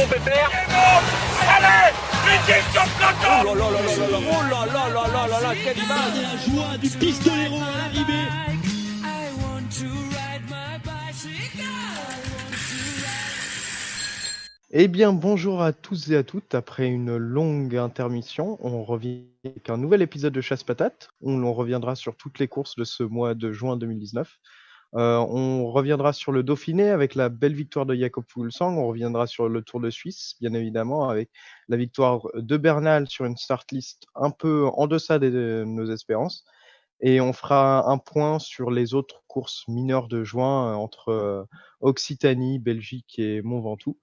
bon, Pépère? Allez, vite sur le Oh là là là là là là, oh là là là là là là, quelle image! La joie du pistolero à l'arrivée. Eh bien, bonjour à tous et à toutes. Après une longue intermission, on revient avec un nouvel épisode de Chasse Patate, où l'on reviendra sur toutes les courses de ce mois de juin 2019. On reviendra sur le Dauphiné avec la belle victoire de Jakob Fuglsang. On reviendra sur le Tour de Suisse, bien évidemment, avec la victoire de Bernal sur une start list un peu en deçà de nos espérances. Et on fera un point sur les autres courses mineures de juin entre Occitanie, Belgique et Mont Ventoux.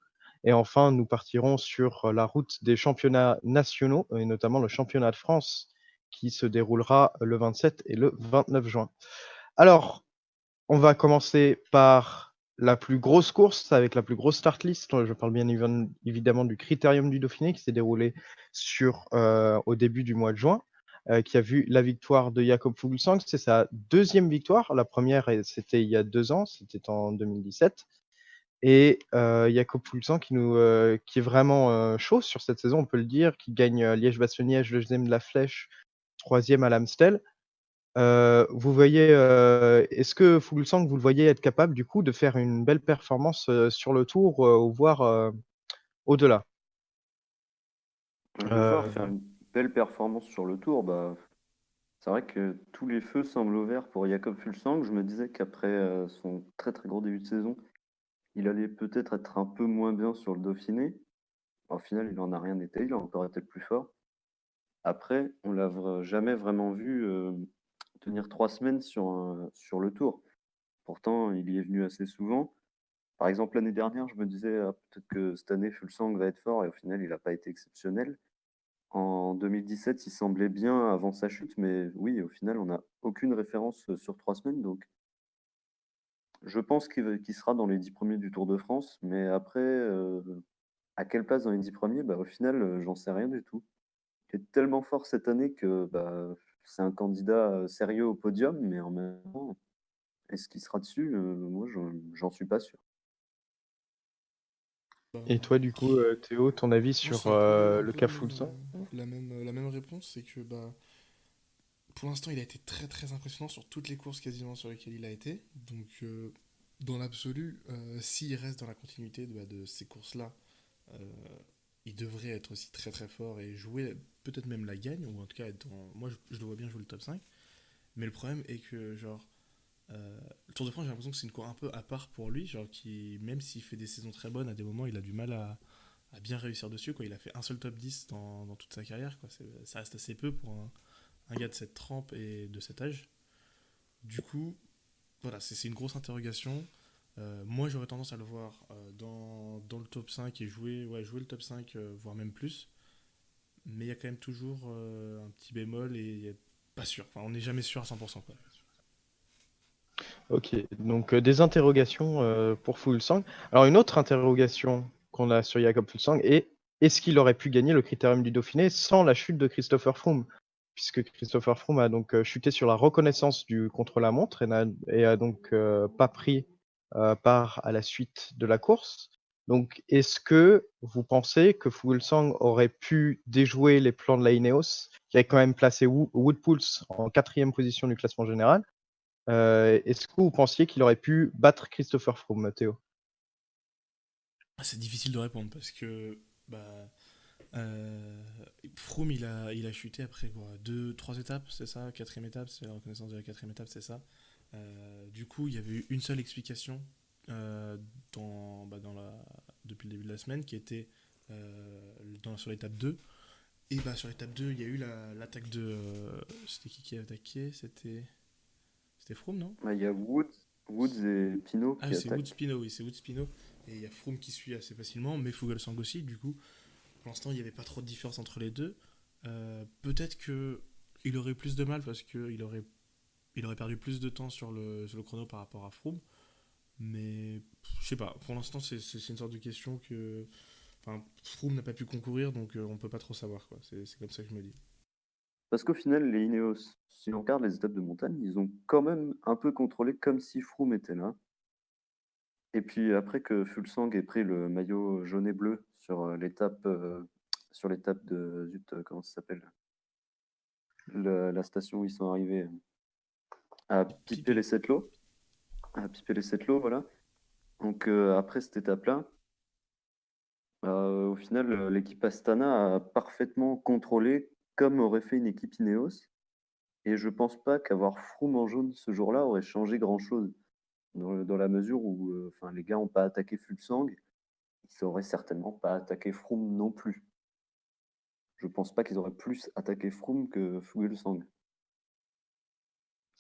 Et enfin, nous partirons sur la route des championnats nationaux, et notamment le championnat de France, qui se déroulera le 27 et le 29 juin. Alors, on va commencer par la plus grosse course, avec la plus grosse start list. Je parle bien évidemment du Critérium du Dauphiné, qui s'est déroulé au début du mois de juin, qui a vu la victoire de Jakob Fuglsang. C'est sa deuxième victoire. La première, c'était il y a 2 ans, c'était en 2017. Et Jakob Fuglsang qui est vraiment chaud sur cette saison, on peut le dire, qui gagne Liège-Bastogne-Liège, le deuxième de la Flèche, troisième à l'Amstel. Vous voyez, est-ce que Fuglsang, vous le voyez être capable du coup de faire une belle performance sur le Tour, ou voire au-delà? Le voir Euh, faire une belle performance sur le Tour, bah, c'est vrai que tous les feux semblent au vert pour Jakob Fuglsang. Je me disais qu'après son très très gros début de saison, il allait peut-être être un peu moins bien sur le Dauphiné. Au final, il n'en a rien été, il a encore été le plus fort. Après, on l'a jamais vraiment vu tenir 3 semaines sur le Tour. Pourtant, il y est venu assez souvent. Par exemple, l'année dernière, je me disais ah, peut-être que cette année, Fuglsang va être fort et au final, il n'a pas été exceptionnel. En 2017, il semblait bien avant sa chute, mais oui, au final, on n'a aucune référence sur 3 semaines. Donc, je pense qu'il sera dans les 10 premiers du Tour de France. Mais après, à quelle place dans les 10 premiers? Bah, au final, j'en sais rien du tout. Il est tellement fort cette année que bah, c'est un candidat sérieux au podium, mais en même temps, est-ce qu'il sera dessus? Moi, j'en suis pas sûr. Bah, et toi du coup, Théo, ton avis moi, sur c'est un le peu cas Fuglsang? la même réponse, c'est que bah, pour l'instant, il a été très très impressionnant sur toutes les courses quasiment sur lesquelles il a été. Donc, dans l'absolu, s'il reste dans la continuité de ces courses-là, euh, il devrait être aussi très très fort et jouer peut-être même la gagne, ou en tout cas être moi, je le vois bien jouer le top 5. Mais le problème est que, genre, le Tour de France, j'ai l'impression que c'est une course un peu à part pour lui, genre qui, même s'il fait des saisons très bonnes, à des moments, il a du mal à bien réussir dessus, quoi. Il a fait un seul top 10 dans toute sa carrière, quoi. Ça reste assez peu pour un gars de cette trempe et de cet âge. Du coup, voilà, c'est une grosse interrogation. Moi, j'aurais tendance à le voir dans le top 5 et jouer le top 5, voire même plus. Mais il y a quand même toujours un petit bémol et pas sûr. Enfin, on n'est jamais sûr à 100%, quoi. OK, donc des interrogations, pour Fuglsang. Alors une autre interrogation qu'on a sur Jakob Fuglsang est: est-ce qu'il aurait pu gagner le Critérium du Dauphiné sans la chute de Christopher Froome? Puisque Christopher Froome a donc chuté sur la reconnaissance du contre-la-montre et a donc pas pris part à la suite de la course. Donc est-ce que vous pensez que Fuglsang aurait pu déjouer les plans de la Ineos, qui avait quand même placé Wout Poels en 4e position du classement général? Est-ce que vous pensiez qu'il aurait pu battre Christopher Froome, Théo? Ah, c'est difficile de répondre parce que bah, euh, Froome il a chuté après quoi, 2, 3 étapes, c'est ça, quatrième étape, c'est la reconnaissance de la quatrième étape, c'est ça. Du coup, il y avait eu une seule explication euh, depuis le début de la semaine qui était sur l'étape 2. Et bah, sur l'étape 2, il y a eu l'attaque de. C'était qui a attaqué? C'était Froome, non? Bah, il y a Woods et Pinot Ah, qui c'est Wood attaquent. Spino, oui, c'est Wood Spino. Et il y a Froome qui suit assez facilement, mais Fuglsang aussi. Du coup, pour l'instant, il n'y avait pas trop de différence entre les deux. Peut-être que il aurait plus de mal parce il aurait perdu plus de temps sur le chrono par rapport à Froome. Mais je sais pas. Pour l'instant, c'est une sorte de question que. Enfin, Froome n'a pas pu concourir, donc on peut pas trop savoir, quoi. C'est comme ça que je me dis. Parce qu'au final, les Ineos, si on regarde les étapes de montagne, ils ont quand même un peu contrôlé comme si Froome était là. Et puis après que Fulsang ait pris le maillot jaune et bleu sur l'étape de zut, comment ça s'appelle? La station où ils sont arrivés à piper Pipé. les 7 lots, voilà. Donc après cette étape-là, au final, l'équipe Astana a parfaitement contrôlé comme aurait fait une équipe Ineos. Et je pense pas qu'avoir Froome en jaune ce jour-là aurait changé grand-chose. Dans la mesure où enfin, les gars n'ont pas attaqué Fulsang, ils n'auraient certainement pas attaqué Froome non plus. Je pense pas qu'ils auraient plus attaqué Froome que Fuglsang.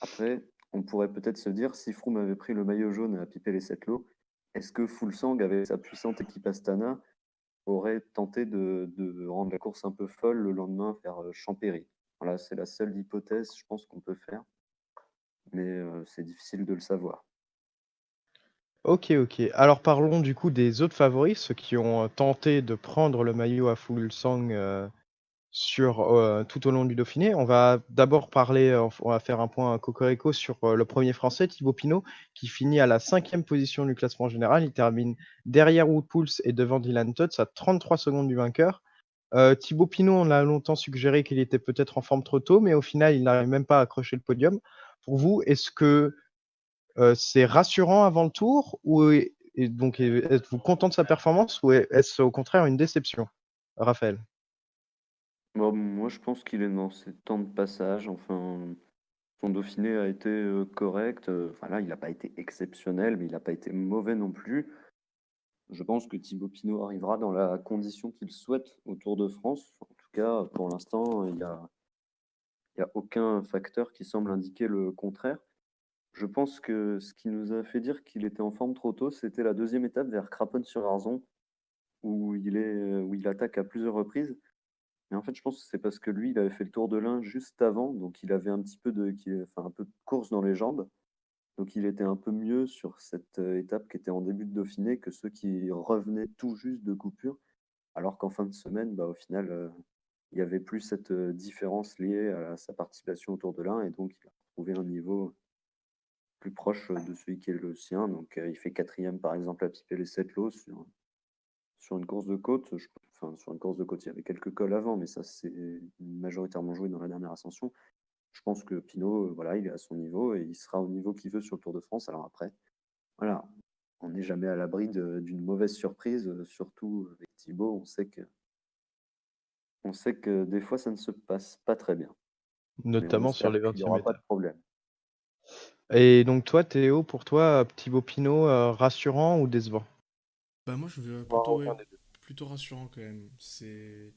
Après, on pourrait peut-être se dire, si Froome avait pris le maillot jaune et a pipé les 7 lots, est-ce que Fulsang, avec sa puissante équipe Astana, aurait tenté de rendre la course un peu folle le lendemain vers Champéry? Voilà, c'est la seule hypothèse, je pense, qu'on peut faire, mais c'est difficile de le savoir. Ok, ok. Alors parlons du coup des autres favoris, ceux qui ont tenté de prendre le maillot à Fuglsang tout au long du Dauphiné. On va d'abord parler, on va faire un point cocorico sur le premier Français, Thibaut Pinot, qui finit à la 5e position du classement général. Il termine derrière Wout Poels et devant Dylan Teuns à 33 secondes du vainqueur. Thibaut Pinot, on a longtemps suggéré qu'il était peut-être en forme trop tôt, mais au final, il n'arrive même pas à accrocher le podium. Pour vous, est-ce que c'est rassurant avant le tour et donc êtes-vous content de sa performance ou est-ce au contraire une déception? Raphaël? Bon, moi, je pense qu'il est dans ses temps de passage. Enfin, son Dauphiné a été correct. Enfin, là, il n'a pas été exceptionnel, mais il n'a pas été mauvais non plus. Je pense que Thibaut Pinot arrivera dans la condition qu'il souhaite au Tour de France. En tout cas, pour l'instant, il y a aucun facteur qui semble indiquer le contraire. Je pense que ce qui nous a fait dire qu'il était en forme trop tôt, c'était la deuxième étape vers Craponne-sur-Arzon, où il attaque à plusieurs reprises. Mais en fait, je pense que c'est parce que lui, il avait fait le Tour de l'Ain juste avant, donc il avait un peu de course dans les jambes. Donc il était un peu mieux sur cette étape qui était en début de Dauphiné que ceux qui revenaient tout juste de coupure. Alors qu'en fin de semaine, bah, au final, il y avait plus cette différence liée à sa participation au Tour de l'Ain et donc il a trouvé un niveau plus proche de celui qui est le sien. Donc il fait quatrième par exemple à piper les 7 lots sur une course de côte. Enfin, sur une course de côte, il y avait quelques cols avant, mais ça s'est majoritairement joué dans la dernière ascension. Je pense que Pinot, voilà, il est à son niveau et il sera au niveau qu'il veut sur le Tour de France. Alors après, voilà, on n'est jamais à l'abri d'une mauvaise surprise, surtout avec Thibaut. On sait que des fois, ça ne se passe pas très bien. Mais on Notamment sur espère les qu'il n'y 20e aura pas de étapes. problème. Et donc toi, Théo, pour toi, Thibaut Pinot, rassurant ou décevant? Bah moi je veux Voire plutôt, aucun ouais, des deux. plutôt rassurant quand même. C'est...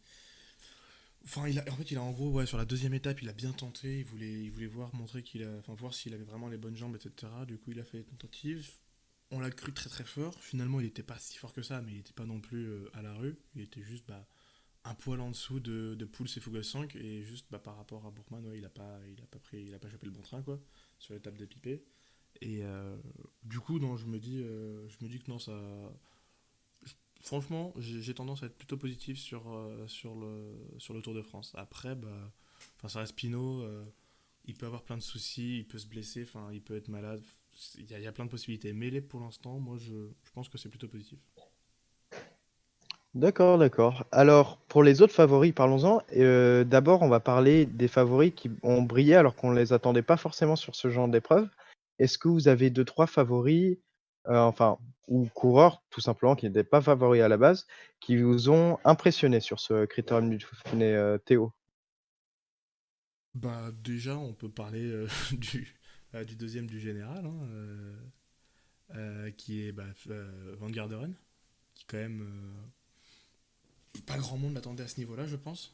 Enfin, en fait, il a en gros, ouais, sur la deuxième étape, il a bien tenté, il voulait voir, montrer enfin, voir s'il avait vraiment les bonnes jambes, etc. Du coup, il a fait des tentatives. On l'a cru très très fort. Finalement, il n'était pas si fort que ça, mais il n'était pas non plus à la rue. Il était juste bah, un poil en dessous de Pouls et Fuglsang. Et juste bah, par rapport à Bourgman, ouais, il a pas chopé le bon train, quoi, sur l'étape de Pipé. Et du coup, non, je me dis que non, ça. Franchement, j'ai tendance à être plutôt positif sur le Tour de France. Après, bah, enfin, ça reste Pinot. Il peut avoir plein de soucis, il peut se blesser, enfin, il peut être malade. Il y a plein de possibilités. Mais les, pour l'instant, moi, je pense que c'est plutôt positif. D'accord, d'accord. Alors, pour les autres favoris, parlons-en. D'abord, on va parler des favoris qui ont brillé alors qu'on ne les attendait pas forcément sur ce genre d'épreuve. Est-ce que vous avez deux, trois favoris, enfin, ou coureurs, tout simplement, qui n'étaient pas favoris à la base, qui vous ont impressionné sur ce critérium du Dauphiné, Théo? Bah, déjà, on peut parler du deuxième du général, hein, qui est bah, Van Garderen, qui quand même. Pas grand monde l'attendait à ce niveau-là, je pense.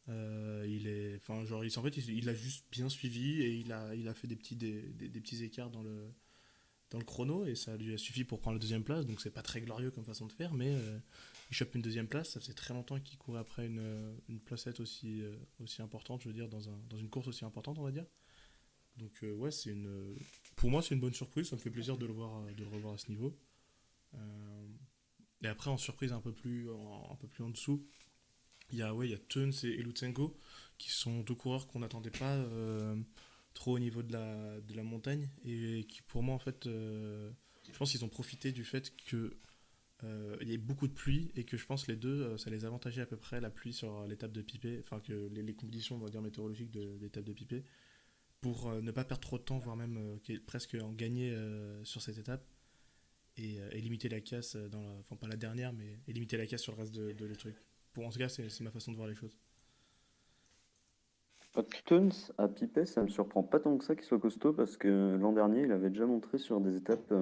Enfin, genre, en fait, il a juste bien suivi et il a fait des petits écarts dans le chrono et ça lui a suffi pour prendre la deuxième place. Donc c'est pas très glorieux comme façon de faire, mais il chope une deuxième place. Ça faisait très longtemps qu'il courait après une placette aussi importante, je veux dire, dans une course aussi importante, on va dire. Donc ouais, pour moi c'est une bonne surprise. Ça me fait plaisir de le revoir à ce niveau. Euh, et après en surprise un peu plus en dessous, il y a Teuns et Lutsenko qui sont deux coureurs qu'on n'attendait pas trop au niveau de la montagne et qui pour moi en fait Je pense qu'ils ont profité du fait que il y ait beaucoup de pluie et que je pense les deux, ça les avantageait à peu près la pluie sur l'étape de Pipet, enfin que les conditions, on va dire, météorologiques de l'étape de Pipet, pour ne pas perdre trop de temps, voire même presque en gagner sur cette étape et limiter la casse enfin pas la dernière, mais et limiter la casse sur le reste de le truc. Pour en tout cas, c'est ma façon de voir les choses. Tuns à Pipet, ça me surprend pas tant que ça qu'il soit costaud parce que l'an dernier, il avait déjà montré sur des étapes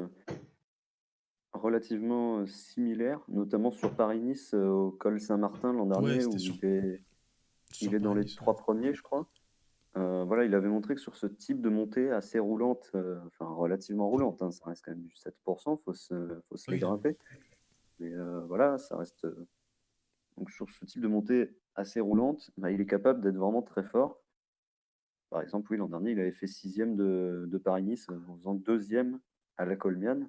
relativement similaires, notamment sur Paris-Nice au col Saint-Martin l'an Ouais, dernier c'était où sur, il sur est dans les Paris-Nice. Ouais. 3 premiers, je crois. Voilà, il avait montré que sur ce type de montée assez roulante, enfin relativement roulante, hein, ça reste quand même du 7%, faut se Ouais, les grimper. Mais voilà, ça reste. Donc sur ce type de montée assez roulante, bah, il est capable d'être vraiment très fort. Par exemple, oui, l'an dernier, il avait fait sixième de Paris-Nice en faisant deuxième à la Colmiane.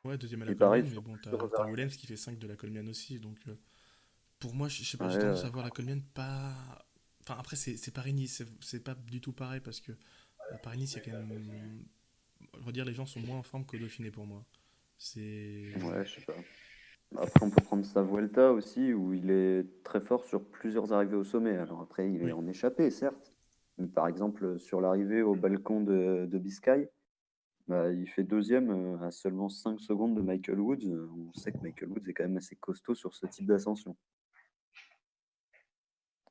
ouais, deuxième à la Et pareil Colmiane, mais sur bon, plusieurs t'as arrivées. Williams qui fait 5 de la Colmiane aussi, donc pour moi, je sais pas, Ouais, j'ai tendance à voir la Colmiane pas. Enfin, après, c'est Paris-Nice, c'est pas du tout pareil parce que à Paris-Nice, il y a quand même. On va dire, les gens sont moins en forme qu'au Dauphiné pour moi. C'est. ouais, je sais pas. Après, on peut prendre sa Vuelta aussi, où il est très fort sur plusieurs arrivées au sommet. Alors après, il est Oui, en échappé, certes. Mais par exemple, sur l'arrivée au balcon de Biscay, bah, il fait deuxième à seulement 5 secondes de Michael Woods. On sait que Michael Woods est quand même assez costaud sur ce type d'ascension.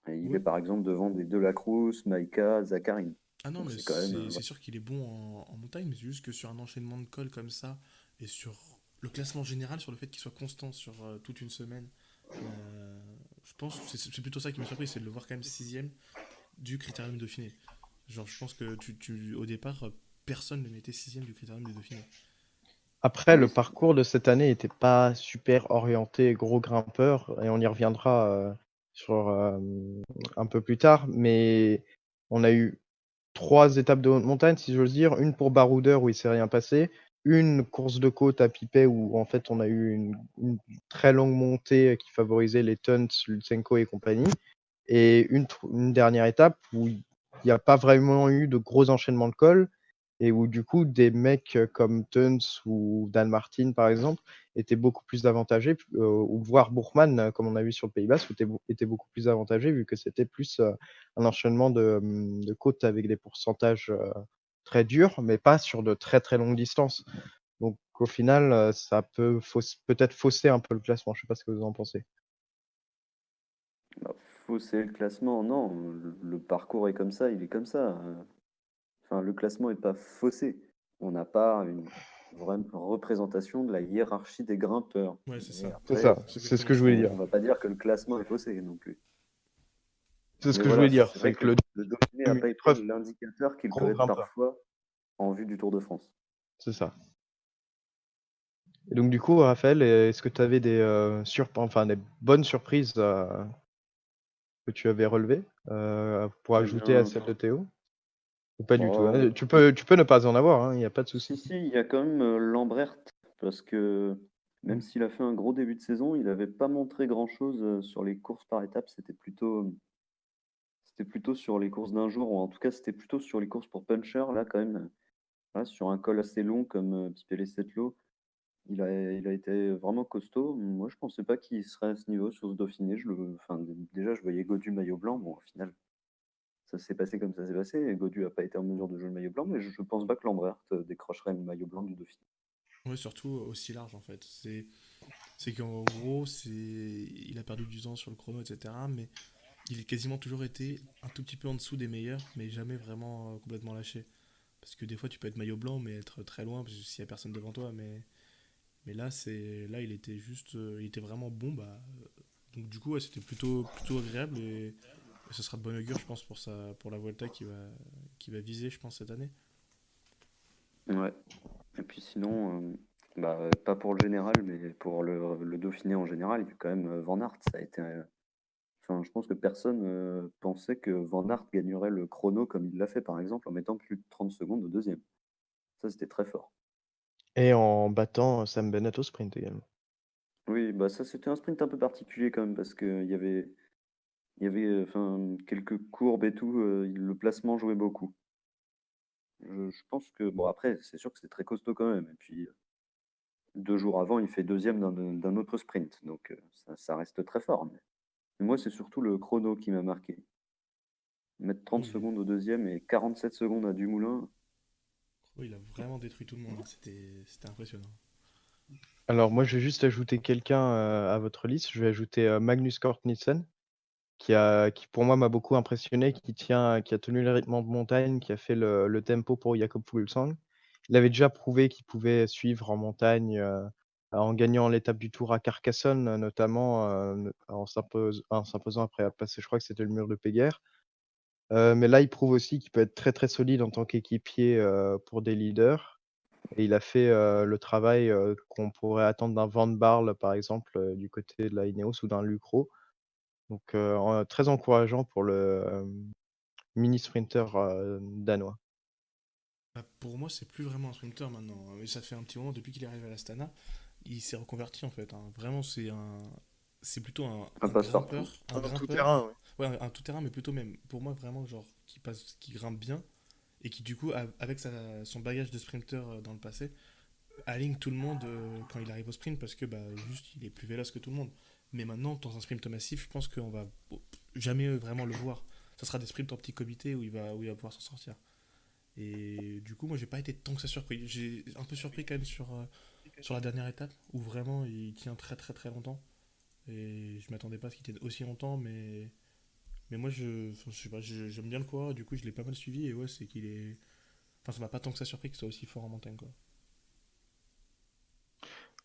Et il est oui. par exemple devant des Delacruz, Maïka, Zakharine. Ah non, Donc mais c'est quand même. c'est sûr qu'il est bon en montagne, mais c'est juste que sur un enchaînement de cols comme ça, et sur le classement général, sur le fait qu'il soit constant sur toute une semaine, euh, je pense que c'est plutôt ça qui m'a surpris, c'est de le voir quand même sixième du Critérium du Dauphiné. Genre, je pense que au départ, personne ne le mettait sixième du Critérium du Dauphiné. Après, le Oui, c'est parcours de cette année était pas super orienté gros grimpeur, et on y reviendra sur un peu plus tard, mais on a eu 3 étapes de haute montagne, si j'ose dire, une pour Baroudeur où il s'est rien passé, une course de côte à Pipet où en fait on a eu une très longue montée qui favorisait les Tuns, Lutsenko et compagnie, et une dernière étape où il n'y a pas vraiment eu de gros enchaînements de cols et où du coup des mecs comme Tuns ou Dan Martin par exemple étaient beaucoup plus avantagés, ou voire Bourgman comme on a vu sur le Pays Basque était beaucoup plus avantagé vu que c'était plus un enchaînement de côtes avec des pourcentages très durs, mais pas sur de très très longues distances. Donc au final, ça peut peut-être fausser un peu le classement. Je sais pas ce que vous en pensez. bah, fausser le classement. Non, le parcours est comme ça, il est comme ça. Enfin, le classement n'est pas faussé. On n'a pas une vraie représentation de la hiérarchie des grimpeurs. Ouais, c'est Mais ça. C'est après, ça, C'est c'est ce exactement que je ça. voulais on dire. ne va pas dire que le classement est faussé non plus. C'est ce Mais que je voilà, voulais dire, c'est c'est vrai que que le le Dauphiné n'a une pas été épreuve l'indicateur qu'il peut gros être grimpeur, parfois en vue du Tour de France. c'est ça. Et donc du coup, Raphaël, est-ce que tu avais des enfin des bonnes surprises que tu avais relevées pour Eh ajouter à bien, celle de Théo? Ou pas du tout, bon, hein? Tu peux ne pas en avoir, hein, il n'y a pas de souci. si, il y a quand même Lambert, parce que même Mm. s'il a fait un gros début de saison, il n'avait pas montré grand-chose sur les courses par étapes. C'était plutôt sur les courses d'un jour, ou en tout cas, c'était plutôt sur les courses pour puncher. Là, quand même, voilà, sur un col assez long comme Pipele-Setlo, il a été vraiment costaud. Moi, je pensais pas qu'il serait à ce niveau sur ce Dauphiné. Enfin, déjà, je voyais Godu maillot blanc. Bon, au final, ça s'est passé comme ça s'est passé. Et Godu n'a pas été en mesure de jouer le maillot blanc, mais je pense pas que Lambert décrocherait le maillot blanc du Dauphiné. Ouais, surtout aussi large en fait. C'est qu'en gros, il a perdu du temps sur le chrono, etc. Mais il a quasiment toujours été un tout petit peu en dessous des meilleurs, mais jamais vraiment complètement lâché. Parce que des fois, tu peux être maillot blanc, mais être très loin, parce que s'il y a personne devant toi. Mais là, il était juste, il était vraiment bon. Donc du coup, ouais, c'était plutôt agréable et ce sera de bon augure, je pense, pour la Vuelta qui va viser, je pense, cette année. Ouais. Et puis sinon, pas pour le général, mais pour le Dauphiné en général, il y a quand même Van Aert. Ça a été, enfin, je pense que personne pensait que Van Aert gagnerait le chrono comme il l'a fait, par exemple, en mettant plus de 30 secondes au deuxième. Ça, c'était très fort. Et en battant Sam Bennett au sprint également. Oui, bah ça, c'était un sprint un peu particulier quand même, parce il y avait enfin, quelques courbes et tout. Le placement jouait beaucoup. Je pense que, bon, après, c'est sûr que c'est très costaud quand même. Et puis, 2 jours avant, il fait deuxième d'un autre sprint, donc ça reste très fort. Mais moi, c'est surtout le chrono qui m'a marqué. Mettre 30 Oui, secondes au deuxième et 47 secondes à Dumoulin. il a vraiment détruit tout le monde, hein. C'était impressionnant. Alors moi, je vais juste ajouter quelqu'un à votre liste. Je vais ajouter Magnus Cort Nielsen, qui pour moi m'a beaucoup impressionné, qui a tenu le rythme de montagne, qui a fait le tempo pour Jakob Fuglsang. Il avait déjà prouvé qu'il pouvait suivre en montagne en gagnant l'étape du Tour à Carcassonne, notamment en s'imposant après passer, je crois que c'était le mur de Péguerre. Mais là, il prouve aussi qu'il peut être très très solide en tant qu'équipier pour des leaders. Et il a fait le travail qu'on pourrait attendre d'un Van Barle, par exemple, du côté de la Ineos ou d'un Lucro. Donc, très encourageant pour le mini sprinter danois. Bah, pour moi, c'est plus vraiment un sprinter maintenant, hein. Et ça fait un petit moment depuis qu'il est arrivé à l'Astana, il s'est reconverti en fait, hein. Vraiment, c'est plutôt Un passe-partout. un Un grimpeur, tout-terrain, ouais. ouais, un tout-terrain, mais plutôt même pour moi vraiment genre qui grimpe bien et qui du coup avec son bagage de sprinter dans le passé aligne tout le monde quand il arrive au sprint parce que bah juste il est plus véloce que tout le monde. Mais maintenant, dans un sprint massif, je pense qu'on va jamais vraiment le voir. Ça sera des sprints en petit comité où il va pouvoir s'en sortir. Et du coup, moi, j'ai pas été tant que ça surpris. J'ai un peu surpris quand même sur la dernière étape, où vraiment il tient très très très longtemps. Et je m'attendais pas à ce qu'il tienne aussi longtemps, mais moi, enfin, je sais pas, j'aime bien le coureur, du coup, je l'ai pas mal suivi, et ouais, c'est qu'il est. Enfin, ça m'a pas tant que ça surpris qu'il soit aussi fort en montagne, quoi.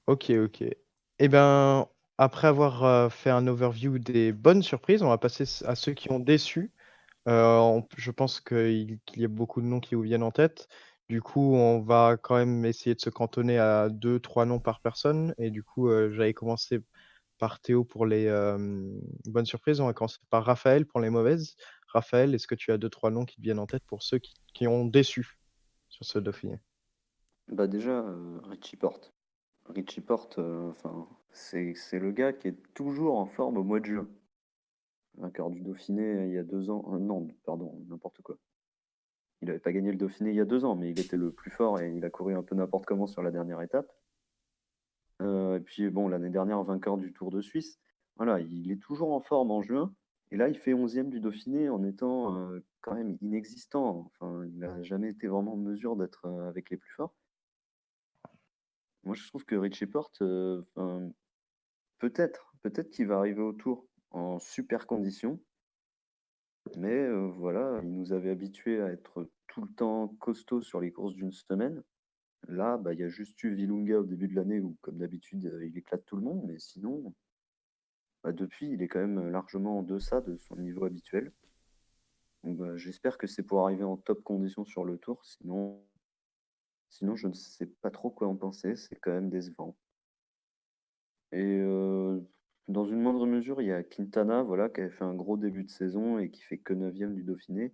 Ok, ok. Eh ben, après avoir fait un overview des bonnes surprises, on va passer à ceux qui ont déçu. Je pense qu'il y a beaucoup de noms qui vous viennent en tête. Du coup, on va quand même essayer de se cantonner à deux, trois noms par personne. Et du coup, j'avais commencé par Théo pour les bonnes surprises. On va commencer par Raphaël pour les mauvaises. Raphaël, est-ce que tu as deux, trois noms qui te viennent en tête pour ceux qui ont déçu sur ce Dauphiné? Bah déjà, Richie Porte. Richie Porte, enfin, c'est le gars qui est toujours en forme au mois de juin. Vainqueur du Dauphiné il y a 2 ans. Non, pardon, n'importe quoi. Il n'avait pas gagné le Dauphiné il y a 2 ans, mais il était le plus fort et il a couru un peu n'importe comment sur la dernière étape. Et puis bon, l'année dernière, vainqueur du Tour de Suisse. Voilà, il est toujours en forme en juin. Et là, il fait 11e du Dauphiné en étant quand même inexistant. Enfin, il n'a jamais été vraiment en mesure d'être avec les plus forts. Moi, je trouve que Richie Porte, enfin, peut-être qu'il va arriver au Tour en super conditions. Mais voilà, il nous avait habitués à être tout le temps costaud sur les courses d'une semaine. Là, bah, il y a juste eu Vilunga au début de l'année où, comme d'habitude, il éclate tout le monde. Mais sinon, bah, depuis, il est quand même largement en deçà de son niveau habituel. Donc, bah, j'espère que c'est pour arriver en top condition sur le tour. Sinon, je ne sais pas trop quoi en penser. C'est quand même décevant. Et dans une moindre mesure, il y a Quintana, voilà, qui avait fait un gros début de saison et qui fait que 9e du Dauphiné.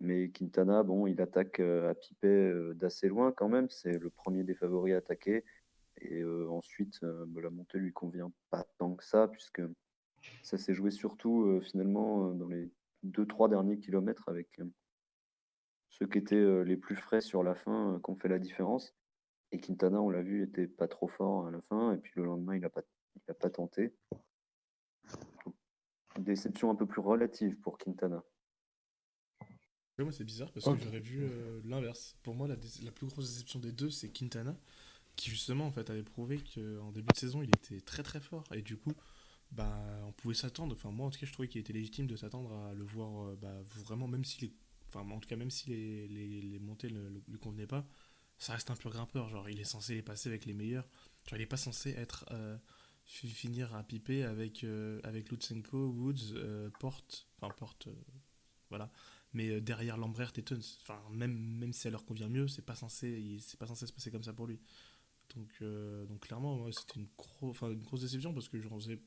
Mais Quintana, bon, il attaque à Pipet d'assez loin quand même. C'est le premier des favoris à attaquer. Et ensuite, bah, la montée lui convient pas tant que ça, puisque ça s'est joué surtout finalement dans les 2-3 derniers kilomètres avec ceux qui étaient les plus frais sur la fin qui ont fait la différence. Et Quintana, on l'a vu, était pas trop fort à la fin. Et puis le lendemain, il a pas tenté. Déception un peu plus relative pour Quintana. Ouais, moi, c'est bizarre parce que Ok. j'aurais vu l'inverse. Pour moi, la plus grosse déception des deux, c'est Quintana, qui justement, en fait, avait prouvé qu'en début de saison, il était très très fort. Et du coup, bah, on pouvait s'attendre, enfin moi en tout cas je trouvais qu'il était légitime de s'attendre à le voir bah, vraiment, même si enfin en tout cas même si les montées ne lui convenaient pas, ça reste un pur grimpeur, genre il est censé les passer avec les meilleurs, genre il est pas censé être finir à piper avec Lutsenko, Woods, Porte, enfin Porte, voilà, mais derrière Lambert et Teuns, enfin même si ça leur convient mieux, c'est pas censé se passer comme ça pour lui. Donc clairement, ouais, c'était une grosse déception parce que j'en faisais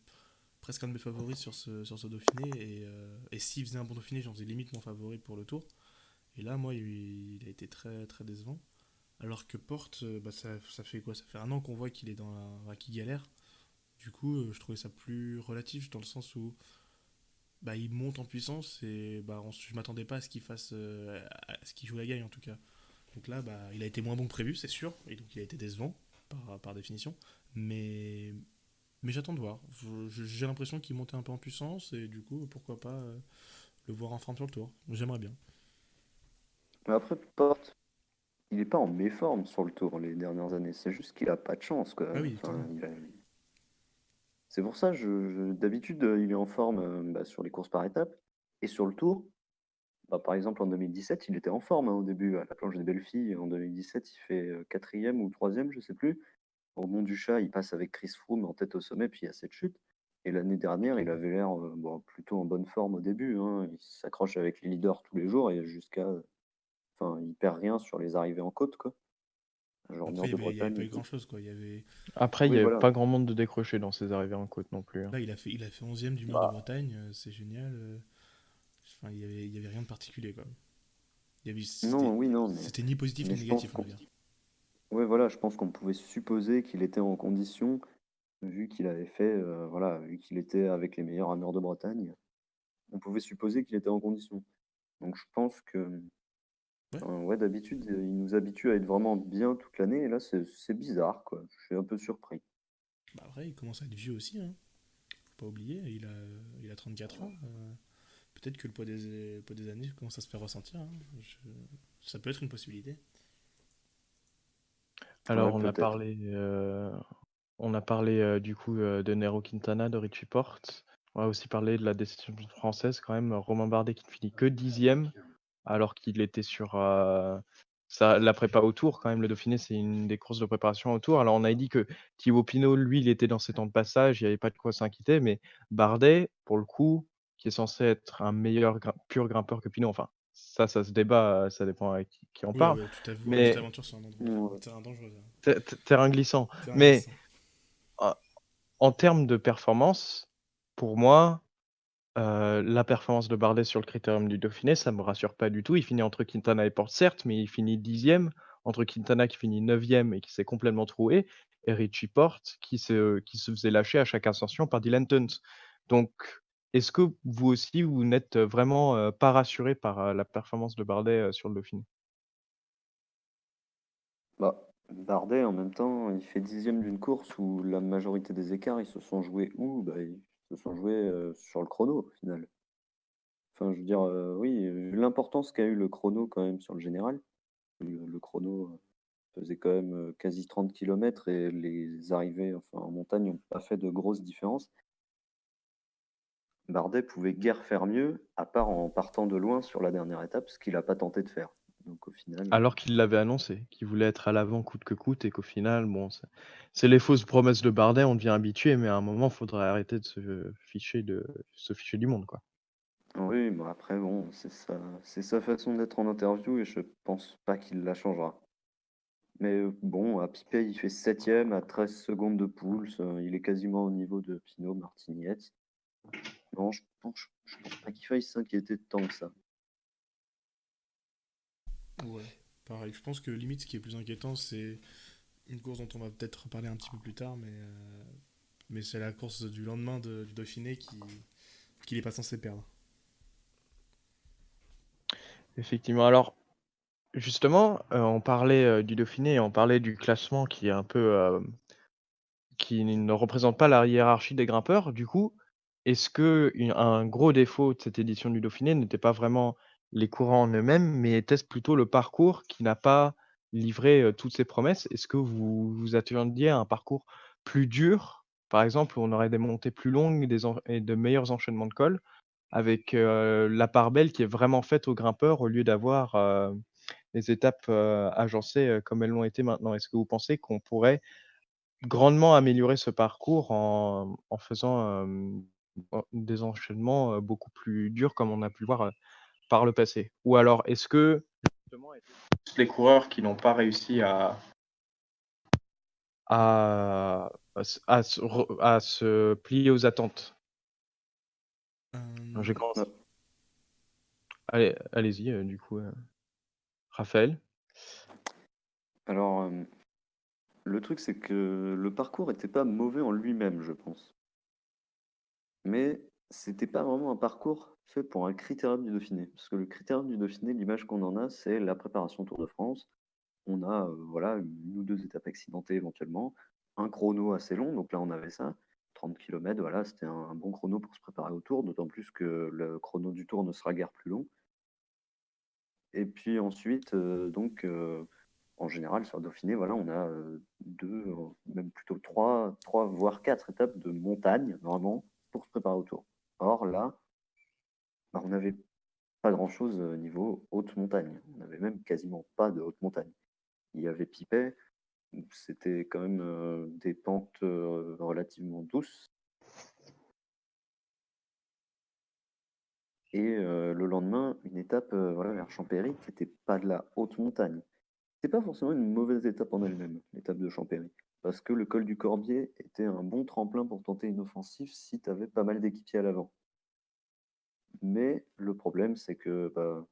presque un de mes favoris sur ce Dauphiné. Et s'il faisait un bon Dauphiné, j'en faisais limite mon favori pour le tour. Et là, moi, il a été très, très décevant. Alors que Porte, bah, ça fait quoi? Ça fait un an qu'on voit qu'il est qu'il galère. Du coup, je trouvais ça plus relatif dans le sens où bah, il monte en puissance et bah, je m'attendais pas à ce qu'il fasse, à ce qu'il joue la gagne en tout cas. Donc là, bah, il a été moins bon que prévu, c'est sûr, et donc il a été décevant. par définition. Mais, mais j'attends de voir. J'ai l'impression qu'il montait un peu en puissance et du coup, pourquoi pas le voir en forme sur le tour. J'aimerais bien. Mais après, Porte, il est pas en méforme sur le tour les dernières années. C'est juste qu'il a pas de chance, quoi. Ah oui, Enfin, clairement. c'est pour ça, d'habitude, il est en forme sur les courses par étapes. Et sur le tour, par exemple, en 2017, il était en forme, hein, au début, à la planche des belles filles. En 2017, il fait quatrième ou troisième, je sais plus. Au Mont du Chat, il passe avec Chris Froome en tête au sommet, puis il y a cette chute. Et l'année dernière, il avait l'air plutôt en bonne forme au début, hein. Il s'accroche avec les leaders tous les jours et enfin, il perd rien sur les arrivées en côte, quoi. Genre Après, nord de il y avait Bretagne pas et eu tout. grand-chose, quoi. Après, il Oui, n'y avait voilà. pas grand monde de décrocher dans ses arrivées en côte non plus, hein. Là, il a fait 11e du Mur de Bah, Bretagne, c'est génial. Enfin, il y avait rien de particulier, quoi. non, C'était oui, non, c'était ni positif mais ni je pense négatif, on qu'on va dire. ouais, voilà, je pense qu'on pouvait supposer qu'il était en condition, vu qu'il avait fait, voilà, vu qu'il était avec les meilleurs rameurs de Bretagne, on pouvait supposer qu'il était en condition. Donc je pense que, Ouais. enfin, ouais, d'habitude, il nous habitue à être vraiment bien toute l'année, et là, c'est bizarre, quoi. Je suis un peu surpris. Bah après, il commence à être vieux aussi, hein. Faut pas oublier, il a 34 ans. Peut-être que le poids des années commence à se faire ressentir, hein. Ça peut être une possibilité. Ouais, Alors, peut-être. on a parlé du coup de Nero Quintana, de Richie Porte. On va aussi parler de la décision française quand même. Romain Bardet qui ne finit que 10e, alors qu'il était sur la prépa au Tour quand même. Le Dauphiné, c'est une des courses de préparation au Tour. Alors, on a dit que Thibaut Pinot, lui, il était dans ses temps de passage, il n'y avait pas de quoi s'inquiéter. Mais Bardet, pour le coup, qui est censé être un meilleur pur grimpeur que Pinot, enfin, ça se débat, ça dépend avec qui on Ouais, parle. ouais, tu Mais t'aventures sur un Ouais. terrain dangereux, là. terrain glissant. Terrain Mais glissant. en en termes de performance, pour moi, la performance de Bardet sur le critérium du Dauphiné, ça me rassure pas du tout. Il finit entre Quintana et Porte, certes, mais il finit 10e, entre Quintana qui finit 9e et qui s'est complètement troué, et Richie Porte qui se faisait lâcher à chaque ascension par Dylan Teuns. Donc, est-ce que vous aussi, vous n'êtes vraiment, pas rassuré par, la performance de Bardet, sur le Dauphiné? Bardet, en même temps, il fait 10e d'une course où la majorité des écarts, ils se sont joués où? Ils se sont joués sur le chrono, au final. Enfin, je veux dire, oui, vu l'importance qu'a eu le chrono quand même sur le général. Le chrono faisait quand même quasi 30 kilomètres et les arrivées enfin, en montagne n'ont pas fait de grosses différences. Bardet pouvait guère faire mieux, à part en partant de loin sur la dernière étape, ce qu'il n'a pas tenté de faire. Donc au final, Alors qu'il l'avait annoncé, qu'il voulait être à l'avant coûte que coûte et qu'au final, bon, c'est les fausses promesses de Bardet, on devient habitué, mais à un moment, il faudrait arrêter de se ficher du monde, quoi. oui, mais après, bon, c'est sa façon d'être en interview et je pense pas qu'il la changera. Mais bon, à Pipet, il fait 7e à 13 secondes de Pouls. Il est quasiment au niveau de Pinot, Martignet. Non, je pense pas qu'il faille s'inquiéter de tant que ça. Ouais. Pareil, je pense que limite, ce qui est plus inquiétant, c'est une course dont on va peut-être reparler un petit peu plus tard, mais c'est la course du lendemain du Dauphiné qu'il est pas censé perdre. Effectivement. Alors, justement, on parlait, du Dauphiné et on parlait du classement qui est un peu, qui ne représente pas la hiérarchie des grimpeurs. Du coup, est-ce un gros défaut de cette édition du Dauphiné n'était pas vraiment les courants en eux-mêmes, mais était-ce plutôt le parcours qui n'a pas livré, toutes ses promesses? Est-ce que vous vous attendiez à un parcours plus dur, par exemple, où on aurait des montées plus longues et de meilleurs enchaînements de cols avec, la part belle qui est vraiment faite aux grimpeurs au lieu d'avoir, des étapes, agencées, comme elles l'ont été maintenant? Est-ce que vous pensez qu'on pourrait grandement améliorer ce parcours en faisant, des enchaînements, beaucoup plus durs comme on a pu le voir, par le passé? Ou alors est-ce que justement les coureurs qui n'ont pas réussi à se plier aux attentes? J'ai Euh, commencé. Ouais. Allez-y, du coup, Raphaël? Alors, le truc, c'est que le parcours était pas mauvais en lui-même, je pense. Mais c'était pas vraiment un parcours fait pour un critérium du Dauphiné. Parce que le critérium du Dauphiné, l'image qu'on en a, c'est la préparation Tour de France. on a voilà, une ou deux étapes accidentées éventuellement, un chrono assez long, donc là on avait ça, 30 km, voilà, c'était un bon chrono pour se préparer au Tour, d'autant plus que le chrono du Tour ne sera guère plus long. Et puis ensuite, en général sur Dauphiné, voilà, on a 2, même plutôt 3 voire 4 étapes de montagne, normalement, pour se préparer au Tour. Or là, bah, on n'avait pas grand-chose niveau haute montagne. On n'avait même quasiment pas de haute montagne. Il y avait Pipet, où c'était quand même des pentes relativement douces. Et le lendemain, une étape voilà, vers Champéry qui n'était pas de la haute montagne. C'est pas forcément une mauvaise étape en elle-même, l'étape de Champéry, parce que le col du Corbier était un bon tremplin pour tenter une offensive si tu avais pas mal d'équipiers à l'avant. Mais le problème, c'est que bah,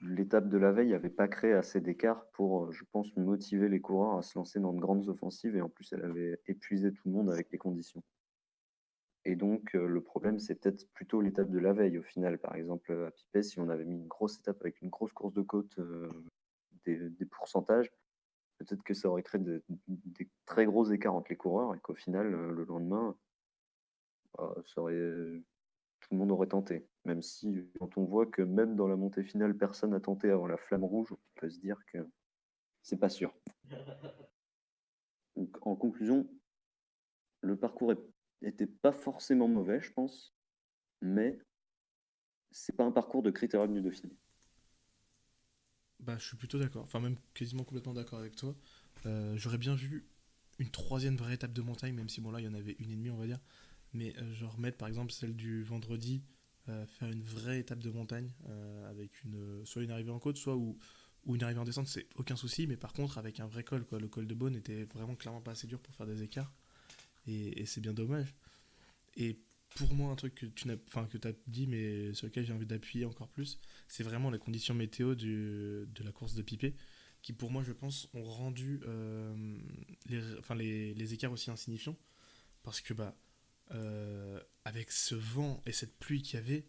l'étape de la veille n'avait pas créé assez d'écart pour, je pense, motiver les coureurs à se lancer dans de grandes offensives, et en plus, elle avait épuisé tout le monde avec les conditions. Et donc, le problème, c'est peut-être plutôt l'étape de la veille au final. Par exemple, à Pipet, si on avait mis une grosse étape avec une grosse course de côte, des pourcentages, peut-être que ça aurait créé des très gros écarts entre les coureurs et qu'au final, le lendemain, ça aurait, tout le monde aurait tenté. Même si, quand on voit que même dans la montée finale, personne n'a tenté avant la flamme rouge, on peut se dire que c'est pas sûr. Donc, en conclusion, le parcours n'était pas forcément mauvais, je pense, mais c'est pas un parcours de critérium du Dauphiné. Bah, je suis plutôt d'accord, enfin même quasiment complètement d'accord avec toi. J'aurais bien vu une troisième vraie étape de montagne, même si bon là il y en avait une et demie on va dire, mais genre mettre par exemple celle du vendredi, faire une vraie étape de montagne avec soit une arrivée en côte, soit ou une arrivée en descente, c'est aucun souci, mais par contre avec un vrai col quoi. Le col de Beaune était vraiment clairement pas assez dur pour faire des écarts et c'est bien dommage. Et pour moi, un truc que tu as dit, mais sur lequel j'ai envie d'appuyer encore plus, c'est vraiment les conditions météo de la course de Pipé, qui pour moi, je pense, ont rendu les écarts aussi insignifiants. Parce que avec ce vent et cette pluie qu'il y avait,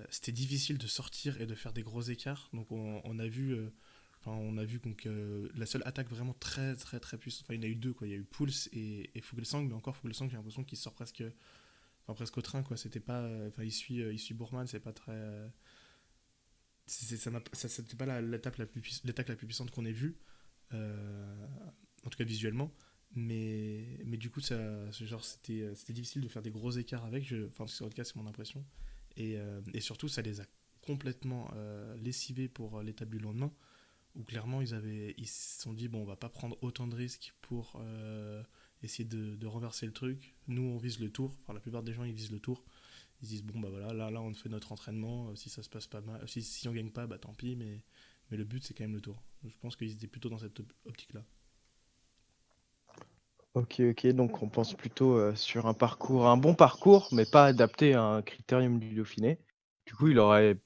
c'était difficile de sortir et de faire des gros écarts. Donc on a vu, donc, la seule attaque vraiment très très très puissante, enfin il y en a eu deux, quoi. Il y a eu Pouls et Fuglsang, mais encore Fuglsang, j'ai l'impression qu'il sort presque au train, quoi. C'était pas, il suit Bourman, c'est pas très, c'était pas l'attaque la plus puissante qu'on ait vue, euh, en tout cas visuellement. Mais du coup, c'était difficile de faire des gros écarts avec. Enfin, sur le cas, c'est mon impression. Et surtout, ça les a complètement lessivés pour l'étape du lendemain, où clairement ils se sont dit bon, on va pas prendre autant de risques pour essayer de renverser le truc. Nous, on vise le tour. Enfin, la plupart des gens, ils visent le tour. Ils se disent bon, bah voilà, là on fait notre entraînement. Si ça se passe pas mal, si on gagne pas, bah tant pis. Mais le but, c'est quand même le tour. Je pense qu'ils étaient plutôt dans cette optique-là. Ok, ok, donc on pense plutôt sur un bon parcours, mais pas adapté à un critérium du Dauphiné. Du coup, il aurait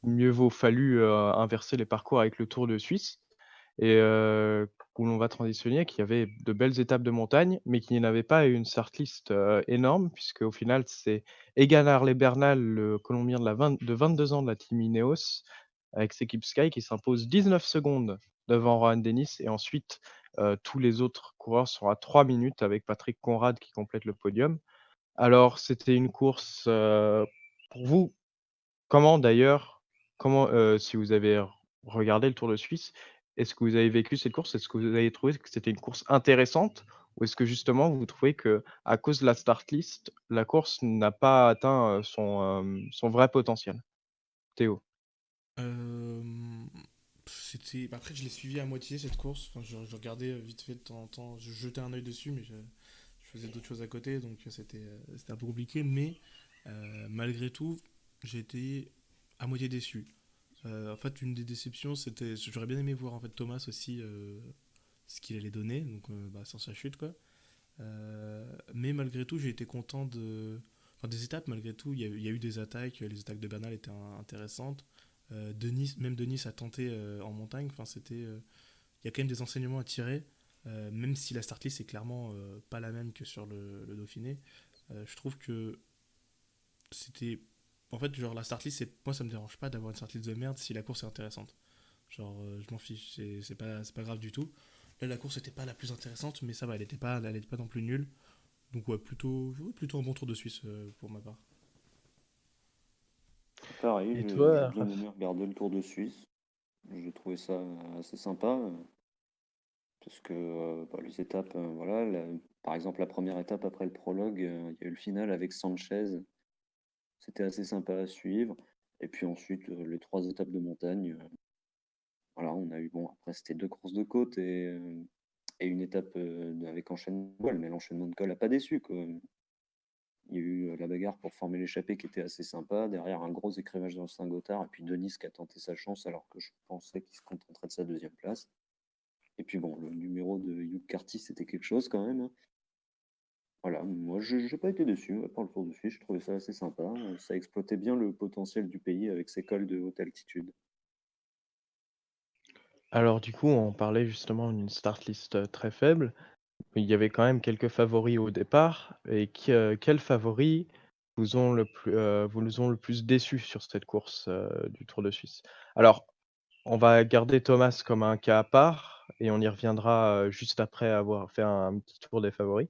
mieux vaut fallu inverser les parcours avec le Tour de Suisse, et où l'on va transitionner, qu'il y avait de belles étapes de montagne, mais qu'il n'y avait pas une startlist énorme, puisque au final, c'est Egan Harley Bernal, le Colombien de 22 ans de la team Ineos, avec ses équipes Sky, qui s'impose 19 secondes devant Rohan Dennis, et ensuite tous les autres coureurs sont à 3 minutes avec Patrick Conrad qui complète le podium. Alors, c'était une course pour vous, comment d'ailleurs, si vous avez regardé le Tour de Suisse, est-ce que vous avez vécu cette course? Est-ce que vous avez trouvé que c'était une course intéressante? Ou est-ce que justement vous trouvez que à cause de la start list, la course n'a pas atteint son vrai potentiel? Théo? Euh, Après, je l'ai suivi à moitié cette course. Enfin, je regardais vite fait de temps en temps. Je jetais un œil dessus, mais je faisais d'autres choses à côté, donc c'était un peu compliqué. Mais malgré tout, j'ai été à moitié déçu. En fait, une des déceptions, c'était. J'aurais bien aimé voir en fait Thomas aussi ce qu'il allait donner, donc sans sa chute, quoi. Mais malgré tout, j'ai été content des étapes, malgré tout. Il y a eu des attaques, les attaques de Bernal étaient intéressantes. Même Denis a tenté en montagne. Enfin, il y a quand même des enseignements à tirer, même si la start list est clairement pas la même que sur le Dauphiné. Je trouve que c'était. En fait, genre la start list, moi ça me dérange pas d'avoir une start list de merde si la course est intéressante. Genre, je m'en fiche, c'est pas grave du tout. Là, la course n'était pas la plus intéressante, mais ça va, elle était pas non plus nulle. Donc, ouais, plutôt un bon Tour de Suisse pour ma part. Pareil, Et j'ai toi, bien aimé regarder le Tour de Suisse. J'ai trouvé ça assez sympa parce que les étapes, voilà, par exemple la première étape après le prologue, il y a eu le final avec Sanchez. C'était assez sympa à suivre. Et puis ensuite, les trois étapes de montagne, voilà, on a eu, bon, après c'était deux courses de côte et une étape avec enchaînement de col, mais l'enchaînement de col n'a pas déçu, quoi. Il y a eu la bagarre pour former l'échappée qui était assez sympa. Derrière, un gros écrémage dans le Saint-Gothard. Et puis Denis qui a tenté sa chance alors que je pensais qu'il se contenterait de sa deuxième place. Et puis bon, le numéro de Hugh Carty, c'était quelque chose quand même, hein. Voilà, moi je n'ai pas été déçu par le Tour de Suisse. Je trouvais ça assez sympa. Ça exploitait bien le potentiel du pays avec ses cols de haute altitude. alors du coup, on parlait justement d'une start list très faible. Il y avait quand même quelques favoris au départ. Et quels favoris vous ont le plus déçu sur cette course du Tour de Suisse? Alors, on va garder Thomas comme un cas à part et on y reviendra juste après avoir fait un petit tour des favoris.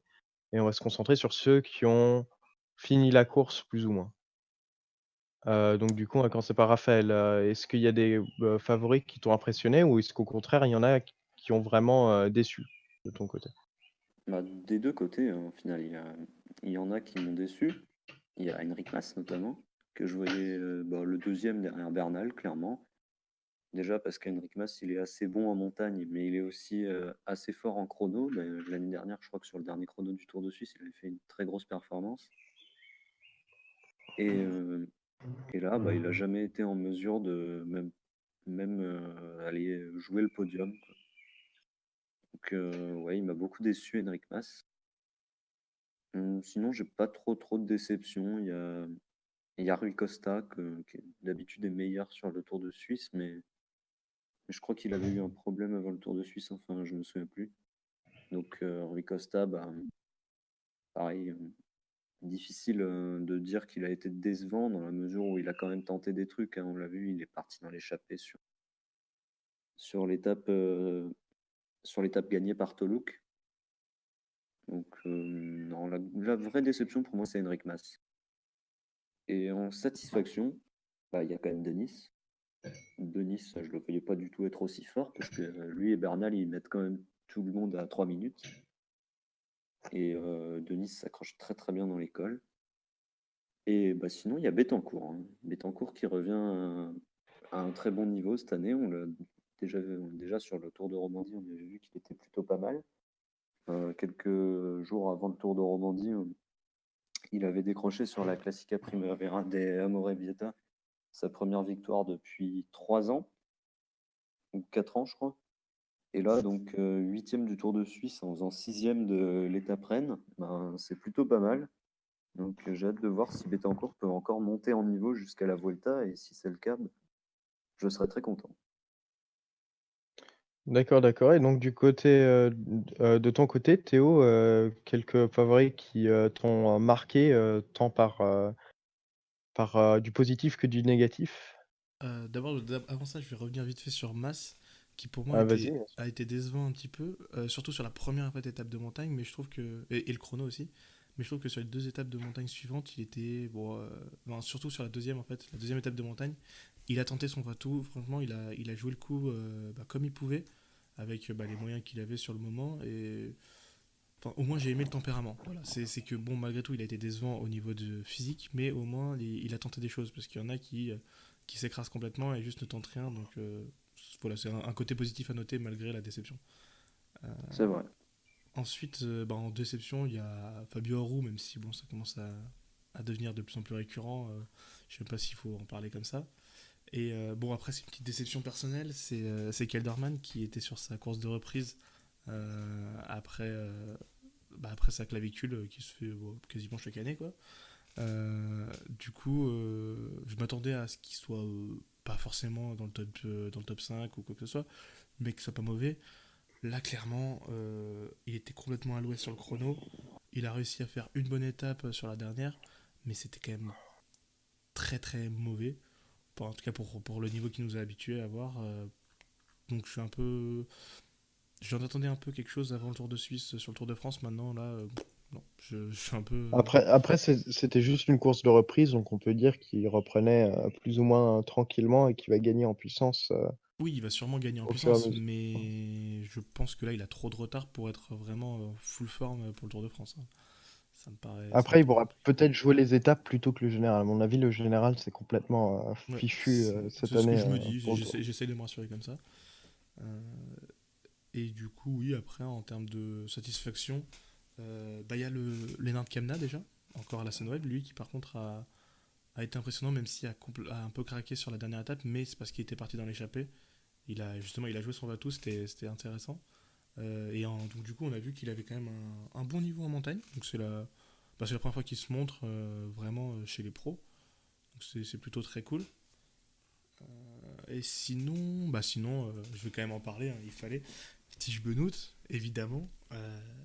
Et on va se concentrer sur ceux qui ont fini la course plus ou moins. Donc du coup, on va commencer par Raphaël. Est-ce qu'il y a des favoris qui t'ont impressionné ou est-ce qu'au contraire, il y en a qui ont vraiment déçu de ton côté? Bah, des deux côtés, hein, au final, il y en a qui m'ont déçu. Il y a Henrik Mas notamment, que je voyais le deuxième derrière Bernal, clairement. Déjà parce qu'Henrik Mas, il est assez bon en montagne, mais il est aussi assez fort en chrono. L'année dernière, je crois que sur le dernier chrono du Tour de Suisse, il avait fait une très grosse performance. Et, euh, et là, il n'a jamais été en mesure de même aller jouer le podium, quoi. Donc, ouais, il m'a beaucoup déçu, Henrik Mas. Sinon, j'ai pas trop de déceptions. Il y a Rui Costa, qui d'habitude est meilleur sur le Tour de Suisse, mais je crois qu'il avait eu un problème avant le Tour de Suisse, enfin, je me souviens plus. Donc, Rui Costa, pareil, difficile de dire qu'il a été décevant dans la mesure où il a quand même tenté des trucs, hein. On l'a vu, il est parti dans l'échappée sur l'étape sur l'étape gagnée par Toluk. Donc, non, la vraie déception pour moi, c'est Henrik Mas. Et en satisfaction, il y a quand même Denis. Denis, je ne le voyais pas du tout être aussi fort parce que lui et Bernal, ils mettent quand même tout le monde à 3 minutes. Et Denis s'accroche très très bien dans l'école. Et sinon, il y a Bettencourt, hein. Bettencourt qui revient à un très bon niveau cette année. On l'a déjà sur le Tour de Romandie, on avait vu qu'il était plutôt pas mal. Quelques jours avant le Tour de Romandie, il avait décroché sur la Classica Primavera des Amorebieta sa première victoire depuis 3 ans, ou 4 ans, je crois. Et là, donc, huitième du Tour de Suisse en faisant sixième de l'étape Rennes, c'est plutôt pas mal. Donc, j'ai hâte de voir si Bettencourt peut encore monter en niveau jusqu'à la Vuelta. Et si c'est le cas, je serais très content. D'accord, d'accord et donc du côté, de ton côté, Théo, quelques favoris qui t'ont marqué, tant par du positif que du négatif? D'abord, avant ça, je vais revenir vite fait sur Mas, qui pour moi Ah vas-y. a été décevant un petit peu, surtout sur la première en fait, étape de montagne, mais je trouve que et le chrono aussi. Mais je trouve que sur les deux étapes de montagne suivantes, il était bon, surtout sur la deuxième en fait, la deuxième étape de montagne, il a tenté son va-tout. Franchement, il a joué le coup comme il pouvait, avec les moyens qu'il avait sur le moment. Et enfin, au moins, j'ai aimé le tempérament. Voilà, c'est que bon, malgré tout, il a été décevant au niveau de physique, mais au moins, il a tenté des choses parce qu'il y en a qui s'écrasent complètement et juste ne tentent rien. Donc voilà, c'est un côté positif à noter malgré la déception. Euh, C'est vrai. Ensuite, en déception, il y a Fabio Aru, même si bon, ça commence à devenir de plus en plus récurrent. Je ne sais pas s'il faut en parler comme ça. Et bon, après, c'est une petite déception personnelle. C'est Kelderman qui était sur sa course de reprise après sa clavicule qui se fait quasiment chaque année, quoi. Du coup, je m'attendais à ce qu'il soit pas forcément dans le top 5 ou quoi que ce soit, mais que ce soit pas mauvais. Là, clairement, il était complètement à l'ouest sur le chrono. Il a réussi à faire une bonne étape sur la dernière, mais c'était quand même très très mauvais. En tout cas, pour le niveau qu'il nous a habitués à voir. Donc je suis un peu. J'en attendais un peu quelque chose avant le Tour de Suisse sur le Tour de France. Maintenant, là, non, je suis un peu. Après c'était juste une course de reprise, donc on peut dire qu'il reprenait plus ou moins tranquillement et qu'il va gagner en puissance Oui, il va sûrement gagner en au fur et à puissance, mesure. mais je pense que là, il a trop de retard pour être vraiment full forme pour le Tour de France, hein. Ça me Après, il paraît pourra compliqué. peut-être jouer les étapes plutôt que le général. À mon avis, le général, c'est complètement Ouais, fichu cette c'est ce que année je me dis. pour le Tour. J'essaie de me rassurer comme ça. Euh, et du coup, oui, après, en termes de satisfaction, bah, il y a Lennart Kemna déjà, encore à la Sunweb, lui qui par contre a été impressionnant, même s'il a un peu craqué sur la dernière étape, mais c'est parce qu'il était parti dans l'échappée. Il a joué son Vatou, c'était intéressant. Donc du coup, on a vu qu'il avait quand même un bon niveau en montagne. Donc c'est la première fois qu'il se montre vraiment chez les pros. Donc c'est plutôt très cool. Et sinon, je vais quand même en parler, hein, il fallait. Tige Benoît, évidemment,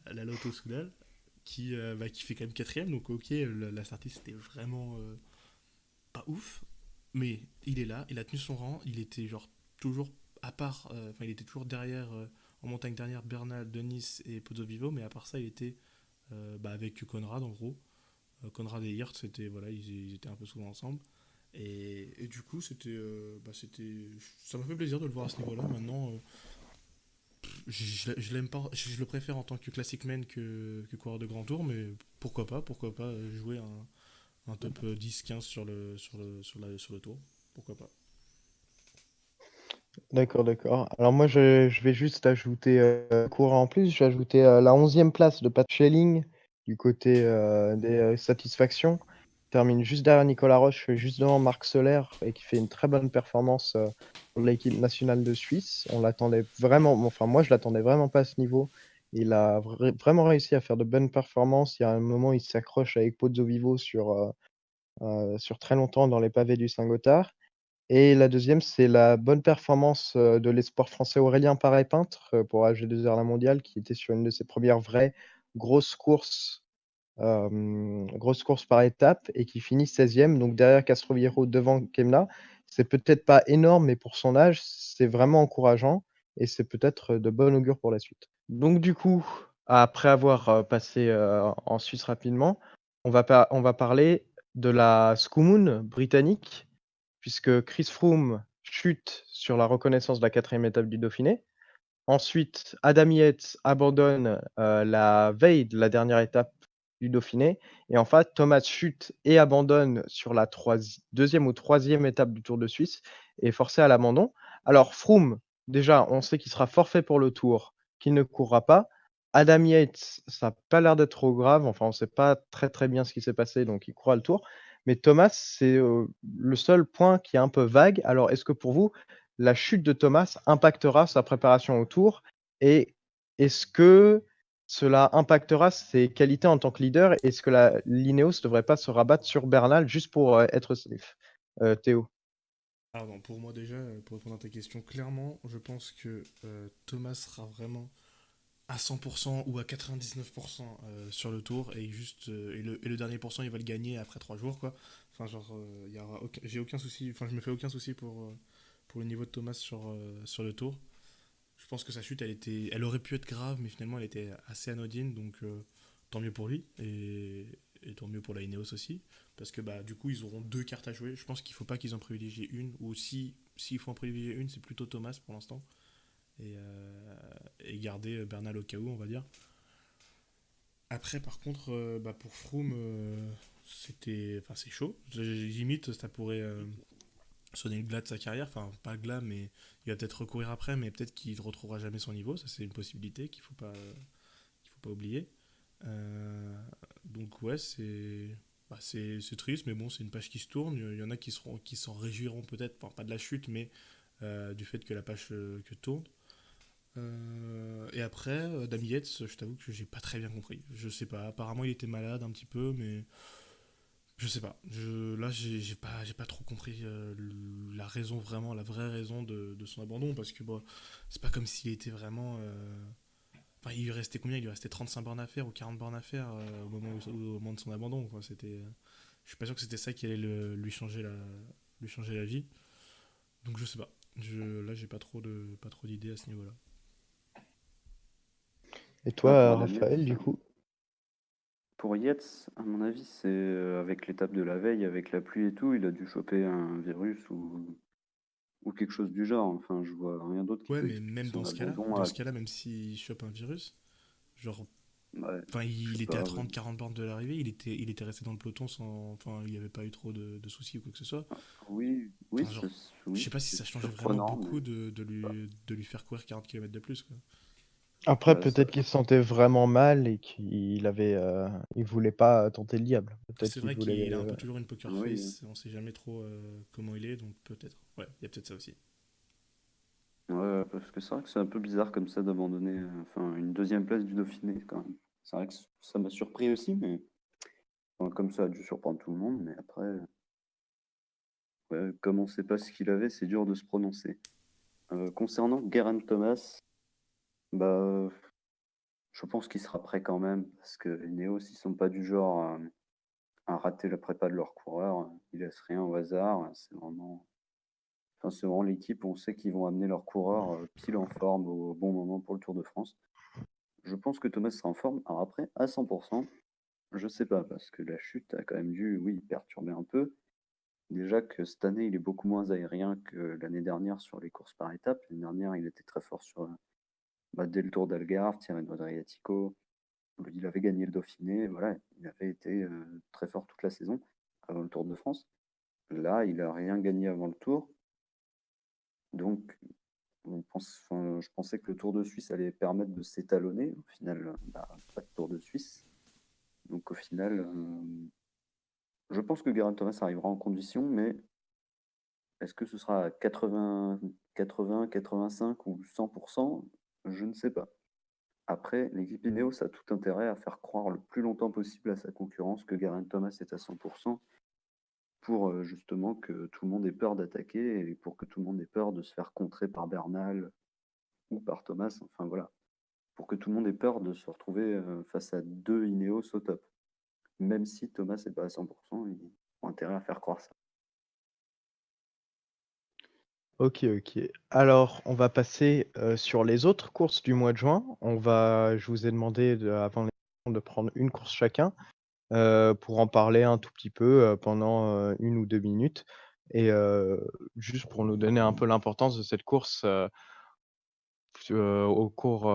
la Lotto Soudal, qui fait quand même quatrième. Donc ok, la sortie c'était vraiment pas ouf, mais il est là, il a tenu son rang, il était genre toujours à part, enfin il était toujours derrière, en montagne dernière, Bernal, Denis et Pozzovivo, mais à part ça il était avec Conrad en gros. Conrad et Hirt, voilà, ils étaient un peu souvent ensemble. Et du coup, ça m'a fait plaisir de le voir à ce niveau-là. Maintenant, je l'aime pas, je le préfère en tant que classic man que coureur de grand tour, mais pourquoi pas jouer un top 10-15 sur le tour. Pourquoi pas. D'accord, d'accord. Alors moi, je vais juste ajouter courant en plus. Je vais ajouter la 11e place de Pat Schelling du côté des satisfactions. Il termine juste derrière Nicolas Roche, juste devant Marc Soler et qui fait une très bonne performance pour l'équipe nationale de Suisse. On l'attendait vraiment, enfin moi je l'attendais vraiment pas à ce niveau. Il a vraiment réussi à faire de bonnes performances. Il y a un moment, il s'accroche avec Pozzovivo sur très longtemps dans les pavés du Saint-Gothard. Et la deuxième, c'est la bonne performance, de l'espoir français Aurélien Paré-Peintre, pour AG2R La Mondiale, qui était sur une de ses premières vraies grosses courses, grosses courses par étapes et qui finit 16e, donc derrière Castroviejo, devant Kemna. C'est peut-être pas énorme, mais pour son âge, c'est vraiment encourageant et c'est peut-être, de bon augure pour la suite. Donc du coup, après avoir, passé, en Suisse rapidement, on va parler de la Scoomoun britannique puisque Chris Froome chute sur la reconnaissance de la 4e étape du Dauphiné. Ensuite, Adam Yates abandonne, la veille de la dernière étape du Dauphiné et enfin Thomas chute et abandonne sur la 2e ou 3e étape du Tour de Suisse et est forcé à l'abandon. Alors Froome, déjà, on sait qu'il sera forfait pour le Tour, qu'il ne courra pas. Adam Yates, ça a pas l'air d'être trop grave, enfin, on sait pas très, très bien ce qui s'est passé, donc il courra le Tour. Mais Thomas, c'est, le seul point qui est un peu vague. Alors est-ce que pour vous, la chute de Thomas impactera sa préparation au Tour et est-ce que cela impactera ses qualités en tant que leader? Est-ce que la l'Ineos ne devrait pas se rabattre sur Bernal juste pour, être safe? Théo? Pardon, pour moi déjà, pour répondre à ta question, clairement, je pense que Thomas sera vraiment à 100% ou à 99% sur le tour et le dernier pourcent il va le gagner après 3 jours quoi. Enfin genre j'ai aucun souci, enfin je me fais aucun souci pour le niveau de Thomas sur le tour. Je pense que sa chute elle aurait pu être grave mais finalement elle était assez anodine donc tant mieux pour lui et tant mieux pour la Ineos aussi parce que bah du coup ils auront deux cartes à jouer. Je pense qu'il faut pas qu'ils en privilégient une ou s'il faut en privilégier une c'est plutôt Thomas pour l'instant et garder Bernal au cas où, on va dire. Après, par contre, pour Froome, enfin, c'est chaud. Limite, ça pourrait sonner le glas de sa carrière. Enfin, pas le glas, mais il va peut-être recourir après, mais peut-être qu'il ne retrouvera jamais son niveau. Ça, c'est une possibilité qu'il faut pas oublier. Donc, ouais, c'est triste, mais bon, c'est une page qui se tourne. Il y en a qui s'en réjouiront peut-être, enfin, pas de la chute, mais du fait que la page que tourne. Et après, Dami Yates, je t'avoue que j'ai pas très bien compris. Je sais pas, apparemment il était malade un petit peu, mais je sais pas. Là, j'ai pas trop compris la raison vraiment, la vraie raison de son abandon, parce que bon, c'est pas comme s'il était vraiment. Enfin, il lui restait combien? Il lui restait 35 bornes à faire ou 40 bornes à faire au moment de son abandon, quoi. Je suis pas sûr que c'était ça qui allait lui changer la vie. Donc je sais pas. Là, j'ai pas trop d'idées à ce niveau-là. Et Ah, toi, pour Raphaël, Yates, du coup? pour Yates, à mon avis, c'est avec l'étape de la veille, avec la pluie et tout, il a dû choper un virus ou quelque chose du genre. Enfin, je vois rien d'autre qui Ouais, peut mais expliquer même son abandon dans à... ce cas-là, même s'il chope un virus, genre, Ouais, enfin, je sais il était à pas, ouais. 30-40 bornes de l'arrivée, il était resté dans le peloton sans, enfin, il n'y avait pas eu trop de soucis ou quoi que ce soit. Oui, oui, Enfin, genre, je oui, sais pas si c'est ça changeait vraiment surprenant, mais beaucoup je sais pas. de lui faire courir 40 km de plus, quoi. Après, Ouais, peut-être qu'il se sentait vraiment mal et il voulait pas tenter le diable. Peut-être C'est qu'il vrai voulait. qu'il a un peu toujours une poker oui, face, on sait jamais trop comment il est, donc peut-être. Ouais, il y a peut-être ça aussi. ouais, parce que c'est vrai que c'est un peu bizarre comme ça d'abandonner enfin, une deuxième place du Dauphiné quand même. C'est vrai que ça m'a surpris aussi, mais enfin, comme ça a dû surprendre tout le monde, mais après, ouais, comme on ne sait pas ce qu'il avait, c'est dur de se prononcer. Concernant Geraint Thomas, bah, je pense qu'il sera prêt quand même, parce que les Néos, ils sont pas du genre à rater la prépa de leur coureur. Ils laissent rien au hasard. C'est vraiment l'équipe où on sait qu'ils vont amener leur coureur pile en forme au bon moment pour le Tour de France. Je pense que Thomas sera en forme. Alors après, à 100%, je sais pas, parce que la chute a quand même dû, oui, perturber un peu. Déjà que cette année, il est beaucoup moins aérien que l'année dernière sur les courses par étapes. L'année dernière, il était très fort sur dès le Tour d'Algarve, Tirreno Adriatico. Il avait gagné le Dauphiné, voilà, il avait été très fort toute la saison avant le Tour de France. Là, il n'a rien gagné avant le Tour. Donc, je pensais que le Tour de Suisse allait permettre de s'étalonner. Au final, pas de Tour de Suisse. Donc, au final, je pense que Geraint Thomas arrivera en condition, mais est-ce que ce sera à 80, 80, 85 ou 100%? Je ne sais pas. Après, l'équipe Ineos a tout intérêt à faire croire le plus longtemps possible à sa concurrence que Geraint Thomas est à 100% pour justement que tout le monde ait peur d'attaquer et pour que tout le monde ait peur de se faire contrer par Bernal ou par Thomas. Enfin voilà, pour que tout le monde ait peur de se retrouver face à deux Ineos au top. Même si Thomas n'est pas à 100%, ils ont intérêt à faire croire ça. Ok, ok. Alors, on va passer sur les autres courses du mois de juin. Je vous ai demandé avant l'émission de prendre une course chacun pour en parler un tout petit peu pendant 1 ou 2 minutes. Et juste pour nous donner un peu l'importance de cette course au cours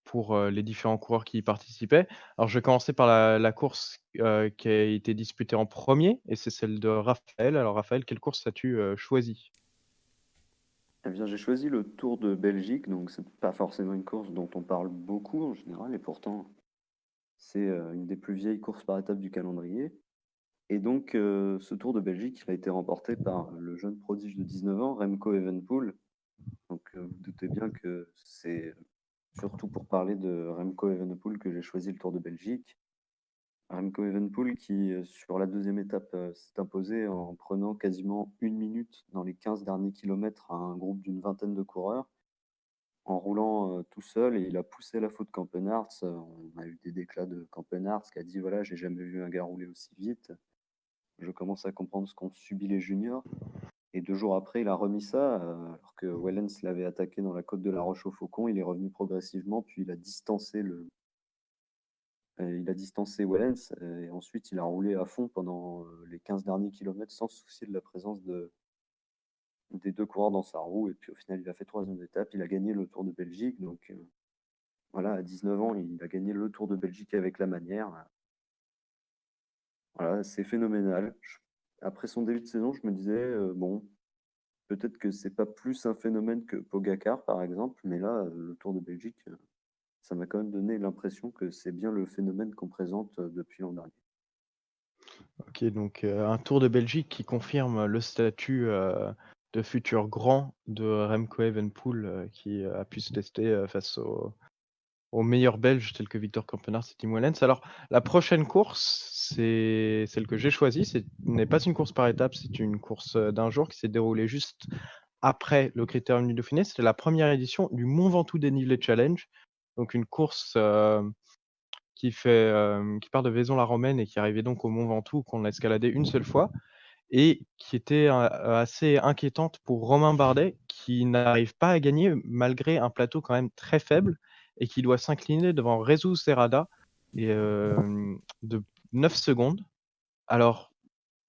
pour les différents coureurs qui y participaient. Alors, je vais commencer par la course qui a été disputée en premier, et c'est celle de Raphaël. Alors, Raphaël, quelle course as-tu choisi? Eh bien, j'ai choisi le Tour de Belgique, donc c'est pas forcément une course dont on parle beaucoup en général, et pourtant c'est une des plus vieilles courses par étapes du calendrier. Et donc, ce Tour de Belgique, il a été remporté par le jeune prodige de 19 ans, Remco Evenepoel. Donc, vous doutez bien que c'est surtout pour parler de Remco Evenepoel que j'ai choisi le Tour de Belgique. Remco Evenepoel qui, sur la deuxième étape, s'est imposé en prenant quasiment 1 minute dans les 15 derniers kilomètres à un groupe d'une vingtaine de coureurs, en roulant tout seul, et il a poussé la faute Campenarts. On a eu des déclats de Campenarts qui a dit voilà, j'ai jamais vu un gars rouler aussi vite. Je commence à comprendre ce qu'ont subi les juniors. Et 2 jours après, il a remis ça, alors que Wellens l'avait attaqué dans la côte de la Roche-au-Faucon. Il est revenu progressivement, puis il a distancé Wellens, et ensuite il a roulé à fond pendant les 15 derniers kilomètres sans se soucier de la présence des deux coureurs dans sa roue. Et puis au final, il a fait troisième étape. Il a gagné le Tour de Belgique. Donc voilà, à 19 ans, il a gagné le Tour de Belgique avec la manière. Voilà, c'est phénoménal. Après son début de saison, je me disais, bon, peut-être que c'est pas plus un phénomène que Pogacar, par exemple, mais là, le Tour de Belgique, ça m'a quand même donné l'impression que c'est bien le phénomène qu'on présente depuis l'an dernier. Ok, donc un Tour de Belgique qui confirme le statut de futur grand de Remco Evenepoel qui a pu se tester face aux meilleurs Belges tels que Victor Campenaerts et Tim Wellens. Alors, la prochaine course, c'est celle que j'ai choisie. Ce n'est pas une course par étape, c'est une course d'un jour qui s'est déroulée juste après le Critérium du Dauphiné. C'était la première édition du Mont Ventoux Dénivelé Challenge. Donc, une course qui part de Vaison-la-Romaine et qui arrivait donc au Mont Ventoux, qu'on a escaladé une seule fois. et qui était, assez inquiétante pour Romain Bardet, qui n'arrive pas à gagner malgré un plateau quand même très faible et qui doit s'incliner devant Jesus Serrada et de 9 secondes. Alors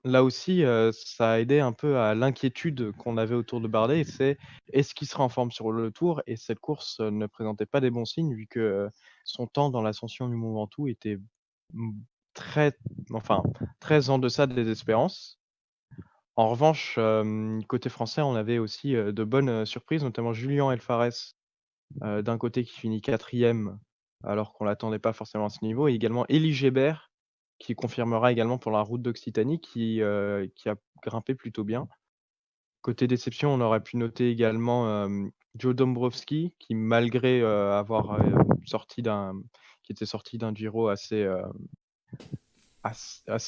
là aussi, ça a aidé un peu à l'inquiétude qu'on avait autour de Bardet, c'est est-ce qu'il sera en forme sur le Tour? Et cette course, ne présentait pas des bons signes vu que, son temps dans l'ascension du Mont Ventoux était, mmh, très enfin, très en deçà des espérances. En revanche, côté français, on avait aussi, de bonnes, surprises, notamment Julian Alpharès, d'un côté qui finit 4e alors qu'on l'attendait pas forcément à ce niveau et également Élie Gébert qui confirmera également pour la Route d'Occitanie qui a grimpé plutôt bien. Côté déception, on aurait pu noter également, Joe Dombrowski qui malgré, avoir, qui était sorti d'un Giro assez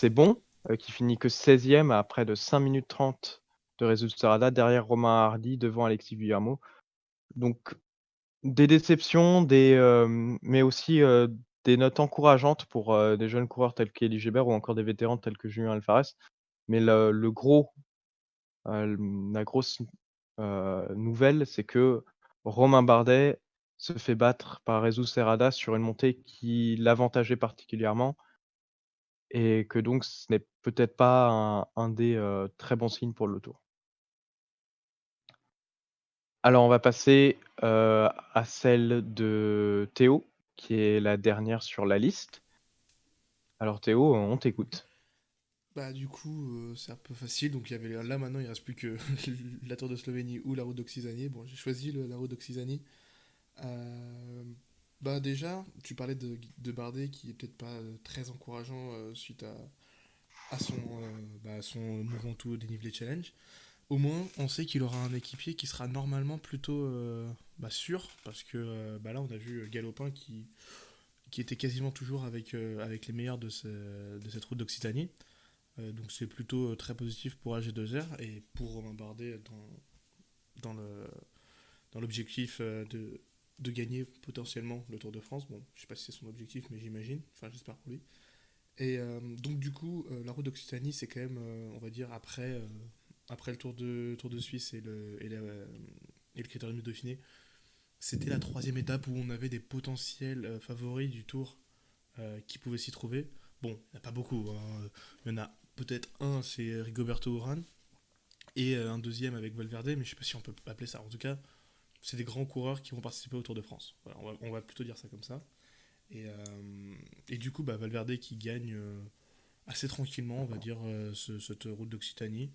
bon, qui finit que 16e à près de 5 minutes 30 de Jesus Serrada derrière Romain Hardy, devant Alexis Guillermo. Donc des déceptions, mais aussi, des notes encourageantes pour, des jeunes coureurs tels qu'Elie Gébert ou encore des vétérans tels que Julien Alvarez. Mais le gros, la grosse, nouvelle, c'est que Romain Bardet se fait battre par Jesus Serrada sur une montée qui l'avantageait particulièrement et que donc ce n'est peut-être pas un des, très bons signes pour le Tour. Alors, on va passer, à celle de Théo, qui est la dernière sur la liste. Alors Théo, on t'écoute. Bah du coup, c'est un peu facile. Donc il y avait là maintenant, il reste plus que la Tour de Slovénie ou la Route d'Occitanie. Bon, j'ai choisi la Route d'Occitanie. Euh, Bah déjà, tu parlais de Bardet qui est peut-être pas très encourageant suite à son Mont Ventoux dénivelé challenge. Au moins, on sait qu'il aura un équipier qui sera normalement plutôt sûr, parce que bah là, on a vu Galopin qui était quasiment toujours avec les meilleurs de cette route d'Occitanie. Donc c'est plutôt très positif pour AG2R et pour Romain Bardet dans le, dans l'objectif de gagner potentiellement le Tour de France. Bon, je sais pas si c'est son objectif, mais j'imagine. Enfin, j'espère pour lui. Et donc du coup, la route d'Occitanie, c'est quand même, on va dire, après le Tour de Suisse et le Critérium du Dauphiné, c'était la troisième étape où on avait des potentiels favoris du Tour qui pouvaient s'y trouver. Bon, il n'y en a pas beaucoup, hein. Il y en a peut-être un, c'est Rigoberto Urán, et un deuxième avec Valverde, mais je sais pas si on peut appeler ça. En tout cas, c'est des grands coureurs qui vont participer au Tour de France. Voilà, on va plutôt dire ça comme ça. Et du coup, bah, Valverde qui gagne assez tranquillement, on va dire, cette route d'Occitanie.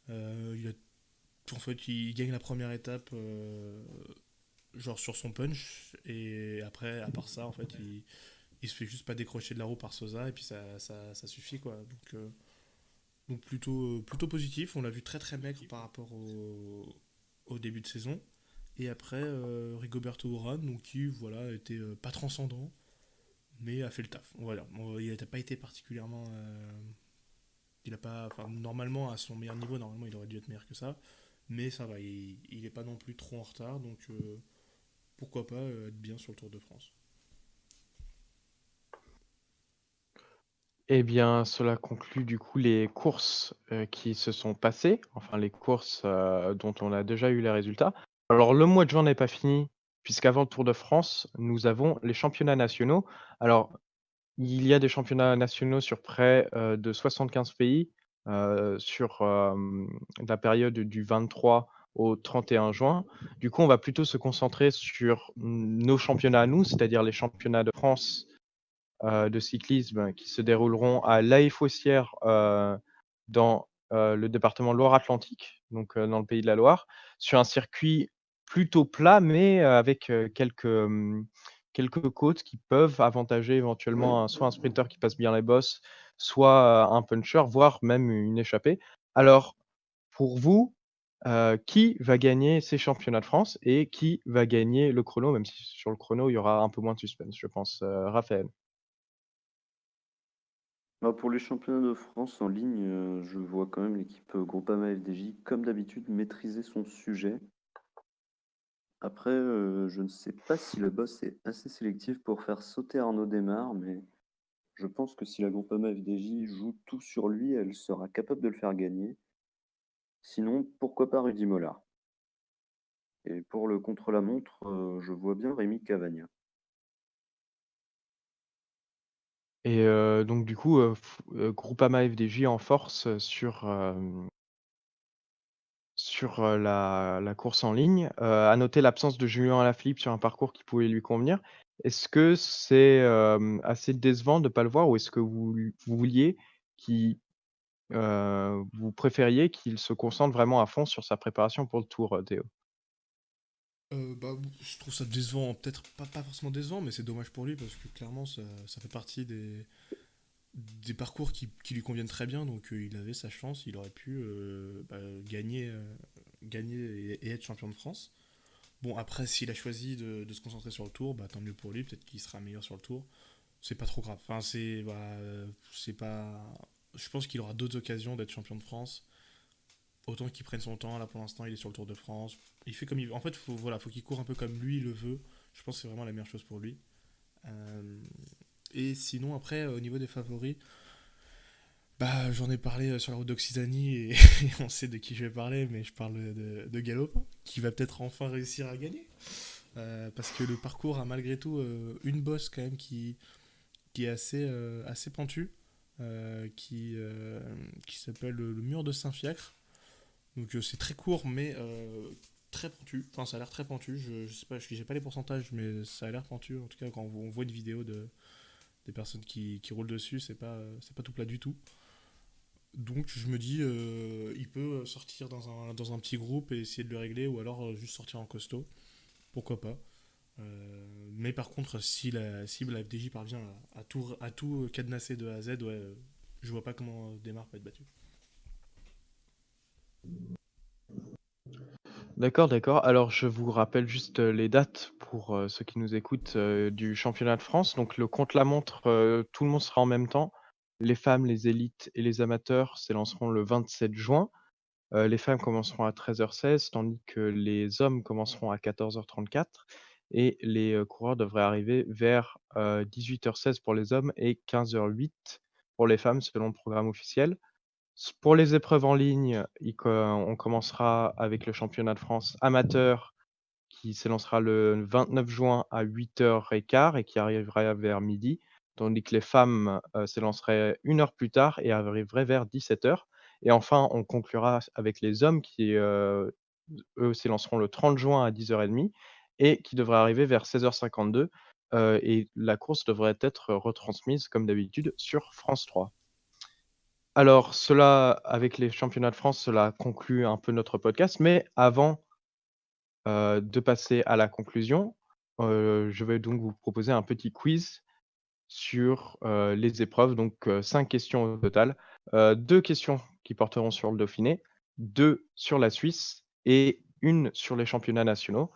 En fait, il gagne la première étape genre sur son punch, et après, à part ça, en fait, il se fait juste pas décrocher de la roue par Sosa, et puis ça suffit, quoi. Donc plutôt positif. On l'a vu très très maigre par rapport au début de saison. Et après, Rigoberto Urán, donc qui voilà, était pas transcendant, mais a fait le taf. Voilà. Bon, il n'a pas été particulièrement. Il a pas. Enfin, normalement, à son meilleur niveau, normalement, il aurait dû être meilleur que ça. Mais ça va, il est pas non plus trop en retard, donc pourquoi pas être bien sur le Tour de France. Eh bien, cela conclut du coup les courses, qui se sont passées, enfin les courses, dont on a déjà eu les résultats. Alors le mois de juin n'est pas fini, puisqu'avant le Tour de France, nous avons les championnats nationaux. Alors, il y a des championnats nationaux sur près, de 75 pays, sur, la période du 23 au 31 juin. Du coup, on va plutôt se concentrer sur, nos championnats à nous, c'est-à-dire les championnats de France, de cyclisme qui se dérouleront à La Haye-Faussière, dans, le département Loire-Atlantique, donc, dans le Pays de la Loire, sur un circuit plutôt plat, mais, avec, quelques côtes qui peuvent avantager éventuellement soit un sprinter qui passe bien les bosses, soit, un puncher, voire même une échappée. Alors, pour vous, qui va gagner ces championnats de France et qui va gagner le chrono? Même si sur le chrono, il y aura un peu moins de suspense, je pense, Raphaël? Bah, pour les championnats de France en ligne, je vois quand même l'équipe Groupama FDJ, comme d'habitude, maîtriser son sujet. Après, je ne sais pas si le boss est assez sélectif pour faire sauter Arnaud Démare, mais Je pense que si la Groupama FDJ joue tout sur lui, elle sera capable de le faire gagner. Sinon, pourquoi pas Rudy Mollard? Et pour le contre-la-montre, je vois bien Rémi Cavagna. Et donc du coup, Groupama FDJ en force, sur, la course en ligne. À noter l'absence de Julien Alaphilippe sur un parcours qui pouvait lui convenir. Est-ce que c'est, assez décevant de ne pas le voir ou est-ce que vous vouliez qu'il, vous préfériez qu'il se concentre vraiment à fond sur sa préparation pour le Tour, Théo? Bah, je trouve ça décevant, peut-être pas forcément décevant, mais c'est dommage pour lui parce que clairement ça fait partie des parcours qui lui conviennent très bien, donc il avait sa chance, il aurait pu gagner et être champion de France. Bon, après, s'il a choisi de se concentrer sur le Tour, bah, tant mieux pour lui, peut-être qu'il sera meilleur sur le Tour. C'est pas trop grave. Enfin, c'est pas. Je pense qu'il aura d'autres occasions d'être champion de France. Autant qu'il prenne son temps. Là, pour l'instant, il est sur le Tour de France. Il fait comme il veut. En fait, faut qu'il court un peu comme lui le veut. Je pense que c'est vraiment la meilleure chose pour lui. Euh, et sinon, après, au niveau des favoris, bah, j'en ai parlé sur la route d'Occitanie et, et on sait de qui je vais parler, mais je parle de Galopin, qui va peut-être enfin réussir à gagner. Parce que le parcours a malgré tout une bosse quand même qui est assez pentue, qui s'appelle le mur de Saint-Fiacre. Donc c'est très court, mais très pentu. Enfin, ça a l'air très pentu. Je sais pas, j'ai pas les pourcentages, mais ça a l'air pentu. En tout cas, quand on voit une vidéo des personnes qui roulent dessus, c'est pas tout plat du tout. Donc je me dis, il peut sortir dans un petit groupe et essayer de le régler, ou alors juste sortir en costaud. Pourquoi pas. Mais par contre, si la FDJ parvient à tout cadenasser de A à Z, ouais, je vois pas comment Desmar peut être battu. D'accord, d'accord. Alors je vous rappelle juste, les dates pour, ceux qui nous écoutent, du championnat de France. Donc le contre-la-montre, tout le monde sera en même temps. Les femmes, les élites et les amateurs s'élanceront le 27 juin. Les femmes commenceront à 13h16, tandis que les hommes commenceront à 14h34 et les, coureurs devraient arriver vers, 18h16 pour les hommes et 15h08 pour les femmes selon le programme officiel. Pour les épreuves en ligne, on commencera avec le championnat de France amateur qui s'élancera le 29 juin à 8h15 et qui arrivera vers midi, tandis que les femmes, s'élanceraient 1 heure plus tard et arriveraient vers 17h. Et enfin, on conclura avec les hommes qui, eux, s'élanceront le 30 juin à 10h30 et qui devraient arriver vers 16h52, et la course devrait être retransmise comme d'habitude sur France 3. Alors cela, avec les championnats de France, cela conclut un peu notre podcast, mais avant, de passer à la conclusion, je vais donc vous proposer un petit quiz sur, les épreuves, donc 5 questions au total. 2 questions qui porteront sur le Dauphiné, 2 sur la Suisse et 1 sur les championnats nationaux.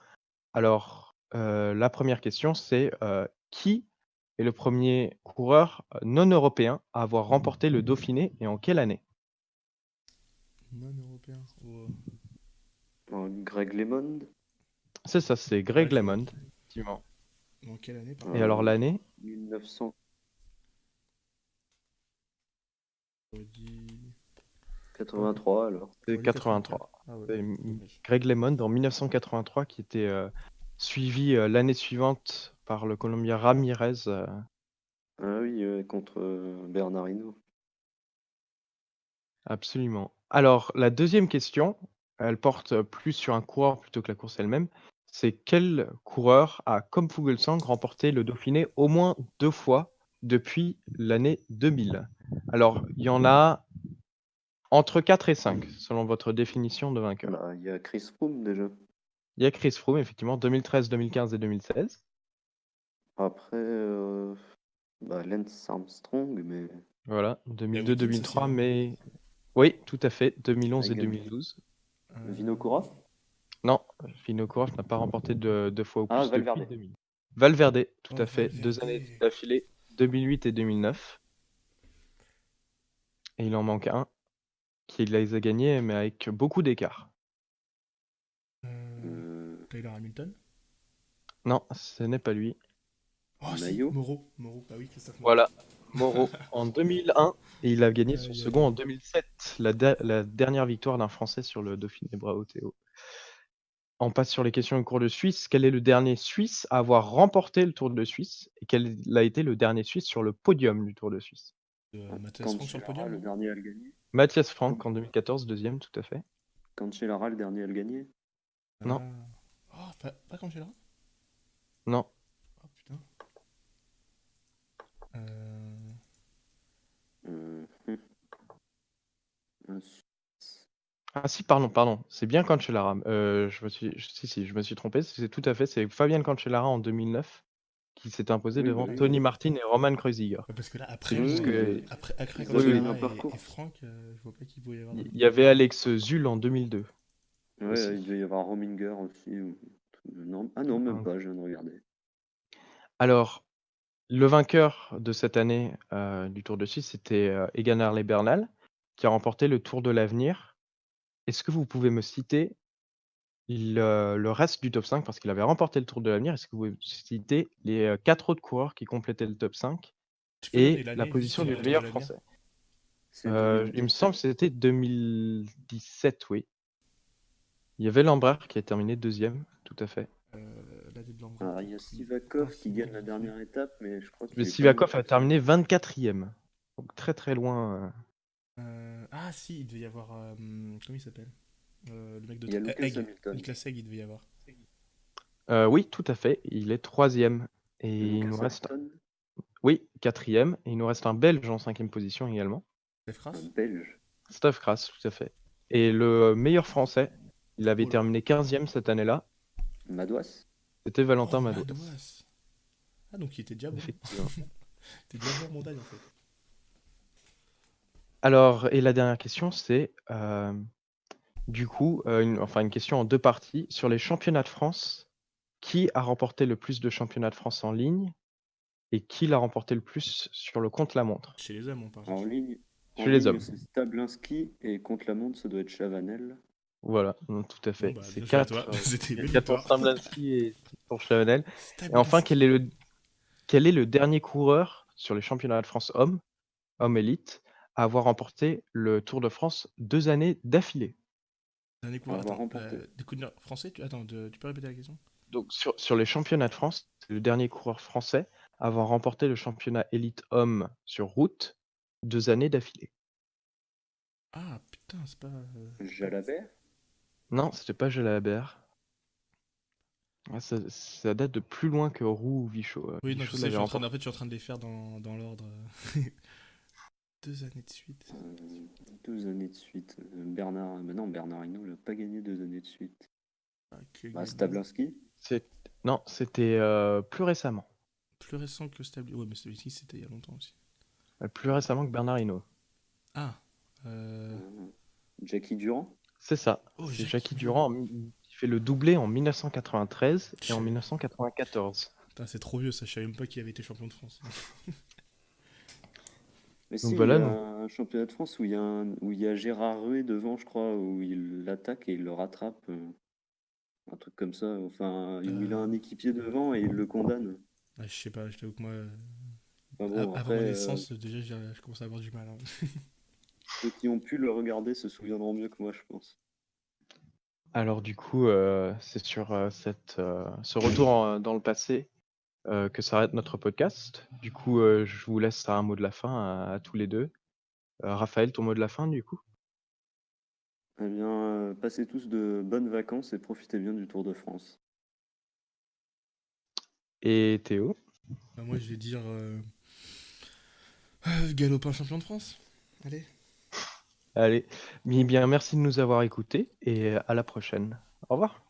Alors, la première question, c'est, qui est le premier coureur, non européen à avoir remporté le Dauphiné et en quelle année? Non européen. Oh. Greg LeMond, C'est ça, c'est Ouais, Greg LeMond, effectivement. en quelle année, pardon? Et alors l'année? 1983 alors. C'est J'aurais dit 83. Ah ouais, C'est dommage. Greg LeMond en 1983 qui était, suivi, l'année suivante par le Colombien Ramirez, Ah oui, contre Bernard Hinault. absolument. Alors la deuxième question, elle porte plus sur un coureur plutôt que la course elle-même. C'est quel coureur a, comme Fuglsang, remporté le Dauphiné au moins 2 fois depuis l'année 2000? Alors il y en a entre 4 et 5 selon votre définition de vainqueur. Bah, il y a Chris Froome déjà. Il y a Chris Froome effectivement, 2013, 2015 et 2016. Après, Lance Armstrong, mais Voilà, Ben Wiggins aussi, 2002-2003, non? mais oui, tout à fait, 2011 et avec 2012. Vinokourov. Non, Vinokourov n'a pas remporté 2 fois ou Ah, plus depuis Valverde. 2000. Valverde, tout Oh, à fait, 2 années Valverde. d'affilée, 2008 et 2009. Et il en manque un qui les a gagnés, mais avec beaucoup d'écart. Tyler Hamilton? Non, ce n'est pas lui. Oh si, Maillot. Moreau. Moreau, bah oui, Christophe Moreau. Voilà, Moreau en 2001 et il a gagné son Aïe, second en aïe. 2007, la dernière victoire d'un Français sur le Dauphiné. Bravo Théo. On passe sur les questions au cours de Suisse. Quel est le dernier Suisse à avoir remporté le Tour de Suisse et quel a été le dernier Suisse sur le podium du Tour de Suisse? Mathias Franck sur le Cancellara, podium, le non? dernier à le gagner. Mathias Frank en 2014, deuxième, tout à fait. Cancellara, le dernier à le gagner. Non. Ah. Oh, pas Cancellara? Non. Oh putain. Euh... Euh, un Suisse. Ah si, pardon, c'est bien Cancellara. Je me suis trompé, c'est tout à fait, c'est Fabian Cancellara en 2009 qui s'est imposé Oui, devant bah oui, Tony oui. Martin et Roman Kreuziger. Parce que là, C'est après, juste moi, que après Ils avaient Cancellara un parcours. et Franck, je vois pas qu'il pouvait y avoir. il y avait Alex Zul en 2002 Ouais, aussi. il devait y avoir Rominger aussi. Non. Ah non, même Ah. pas, je viens de regarder. Alors, le vainqueur de cette année du Tour de Suisse, c'était Egan Harley Bernal, qui a remporté le Tour de l'Avenir. Est-ce que vous pouvez me citer le reste du top 5 parce qu'il avait remporté le Tour de l'Avenir? Est-ce que vous pouvez me citer les 4 autres coureurs qui complétaient le top 5 Tu peux donner et la l'année juste position du du Tour de meilleur l'Avenir? français? C'est Il me 2017. semble que c'était 2017, oui. Il y avait Lambert qui a terminé deuxième, tout à fait. L'année de l'Ambra. Alors, il y a Sivakov qui gagne la dernière étape, mais je crois qu'il Mais est pas dans le Sivakov a top 5. terminé 24e, donc très très loin. Ah si, il devait y avoir. Comment il s'appelle? Le mec de Il y a Lucas Egg. Hamilton. Niklas Egg, il devait y avoir. Oui, tout à fait, il est troisième. Et il nous Lucas reste, Hamilton, oui, quatrième. Et il nous reste un Belge en 5e position également. Steph Kras? un Belge. Stef Kras, tout à fait. Et le meilleur français, il avait Oh là. terminé 15e cette année-là, Madouas. c'était Valentin Oh, Madouas. Madouas. Ah, donc il était déjà bon. Effectivement. Il était déjà bon en montagne en fait. Alors, et la dernière question, c'est du coup une question en deux parties. Sur les championnats de France, qui a remporté le plus de championnats de France en ligne et qui l'a remporté le plus sur le contre-la-montre? Chez les hommes, on parle. En ligne, Chez les hommes. c'est Stablinski et contre la montre, ça doit être Chavanel. Voilà, tout à Bon, fait. bah, C'est bien joué à 4 toi. C'était une belle 4 pour victoire. Stamlinski et 6 pour Chavanel. Et enfin, Stablinski. quel est le dernier coureur sur les championnats de France hommes élite, à avoir remporté le Tour de France 2 années d'affilée? Dernier coureur. Avoir Attends, remporté. des coups de nerf français Attends, tu peux répéter la question? Donc sur les championnats de France, c'est le dernier coureur français à avoir remporté le championnat élite homme sur route 2 années d'affilée. Ah putain, c'est pas. Jalabert. Non, c'était pas Jalabert. Ah, ça date de plus loin que Roux ou Vichot. Oui, non, je Vichot sais, l'avait remporté. en fait, je suis en train de les faire dans l'ordre. 2 années de suite. 2 années de suite. Bernard. Mais non, Bernard Hinault n'a pas gagné 2 années de suite. Ah, Bah, Stablinski. Non, c'était plus récemment. Plus récent que Stabli. Ouais, mais Stablinski, c'était il y a longtemps aussi. Plus récemment que Bernard Hinault. Ah. Jackie Durand. C'est ça. Oh, C'est Jackie Jackie Durand qui fait le doublé en 1993 et en Chut. 1994. Putain, c'est trop vieux ça, je savais même pas qui avait été champion de France. Mais Donc si, voilà, il y a donc. un championnat de France où il y a Gérard Ruet devant, je crois, où il l'attaque et il le rattrape. Un truc comme ça. Enfin, où il a un équipier devant et il le condamne. Ah, je sais pas, je t'avoue que moi. Enfin bon, Avant ma après, naissance, déjà, je commence à avoir du mal. Hein. ceux qui ont pu le regarder se souviendront mieux que moi, je pense. Alors du coup, c'est sur ce retour dans le passé que s'arrête notre podcast. Du coup, je vous laisse un mot de la fin à tous les deux. Raphaël, ton mot de la fin, du coup? Eh bien, passez tous de bonnes vacances et profitez bien du Tour de France. Et Théo? Bah, moi, je vais dire. Galopin champion de France. Allez. Allez, bien, merci de nous avoir écoutés et à la prochaine. Au revoir.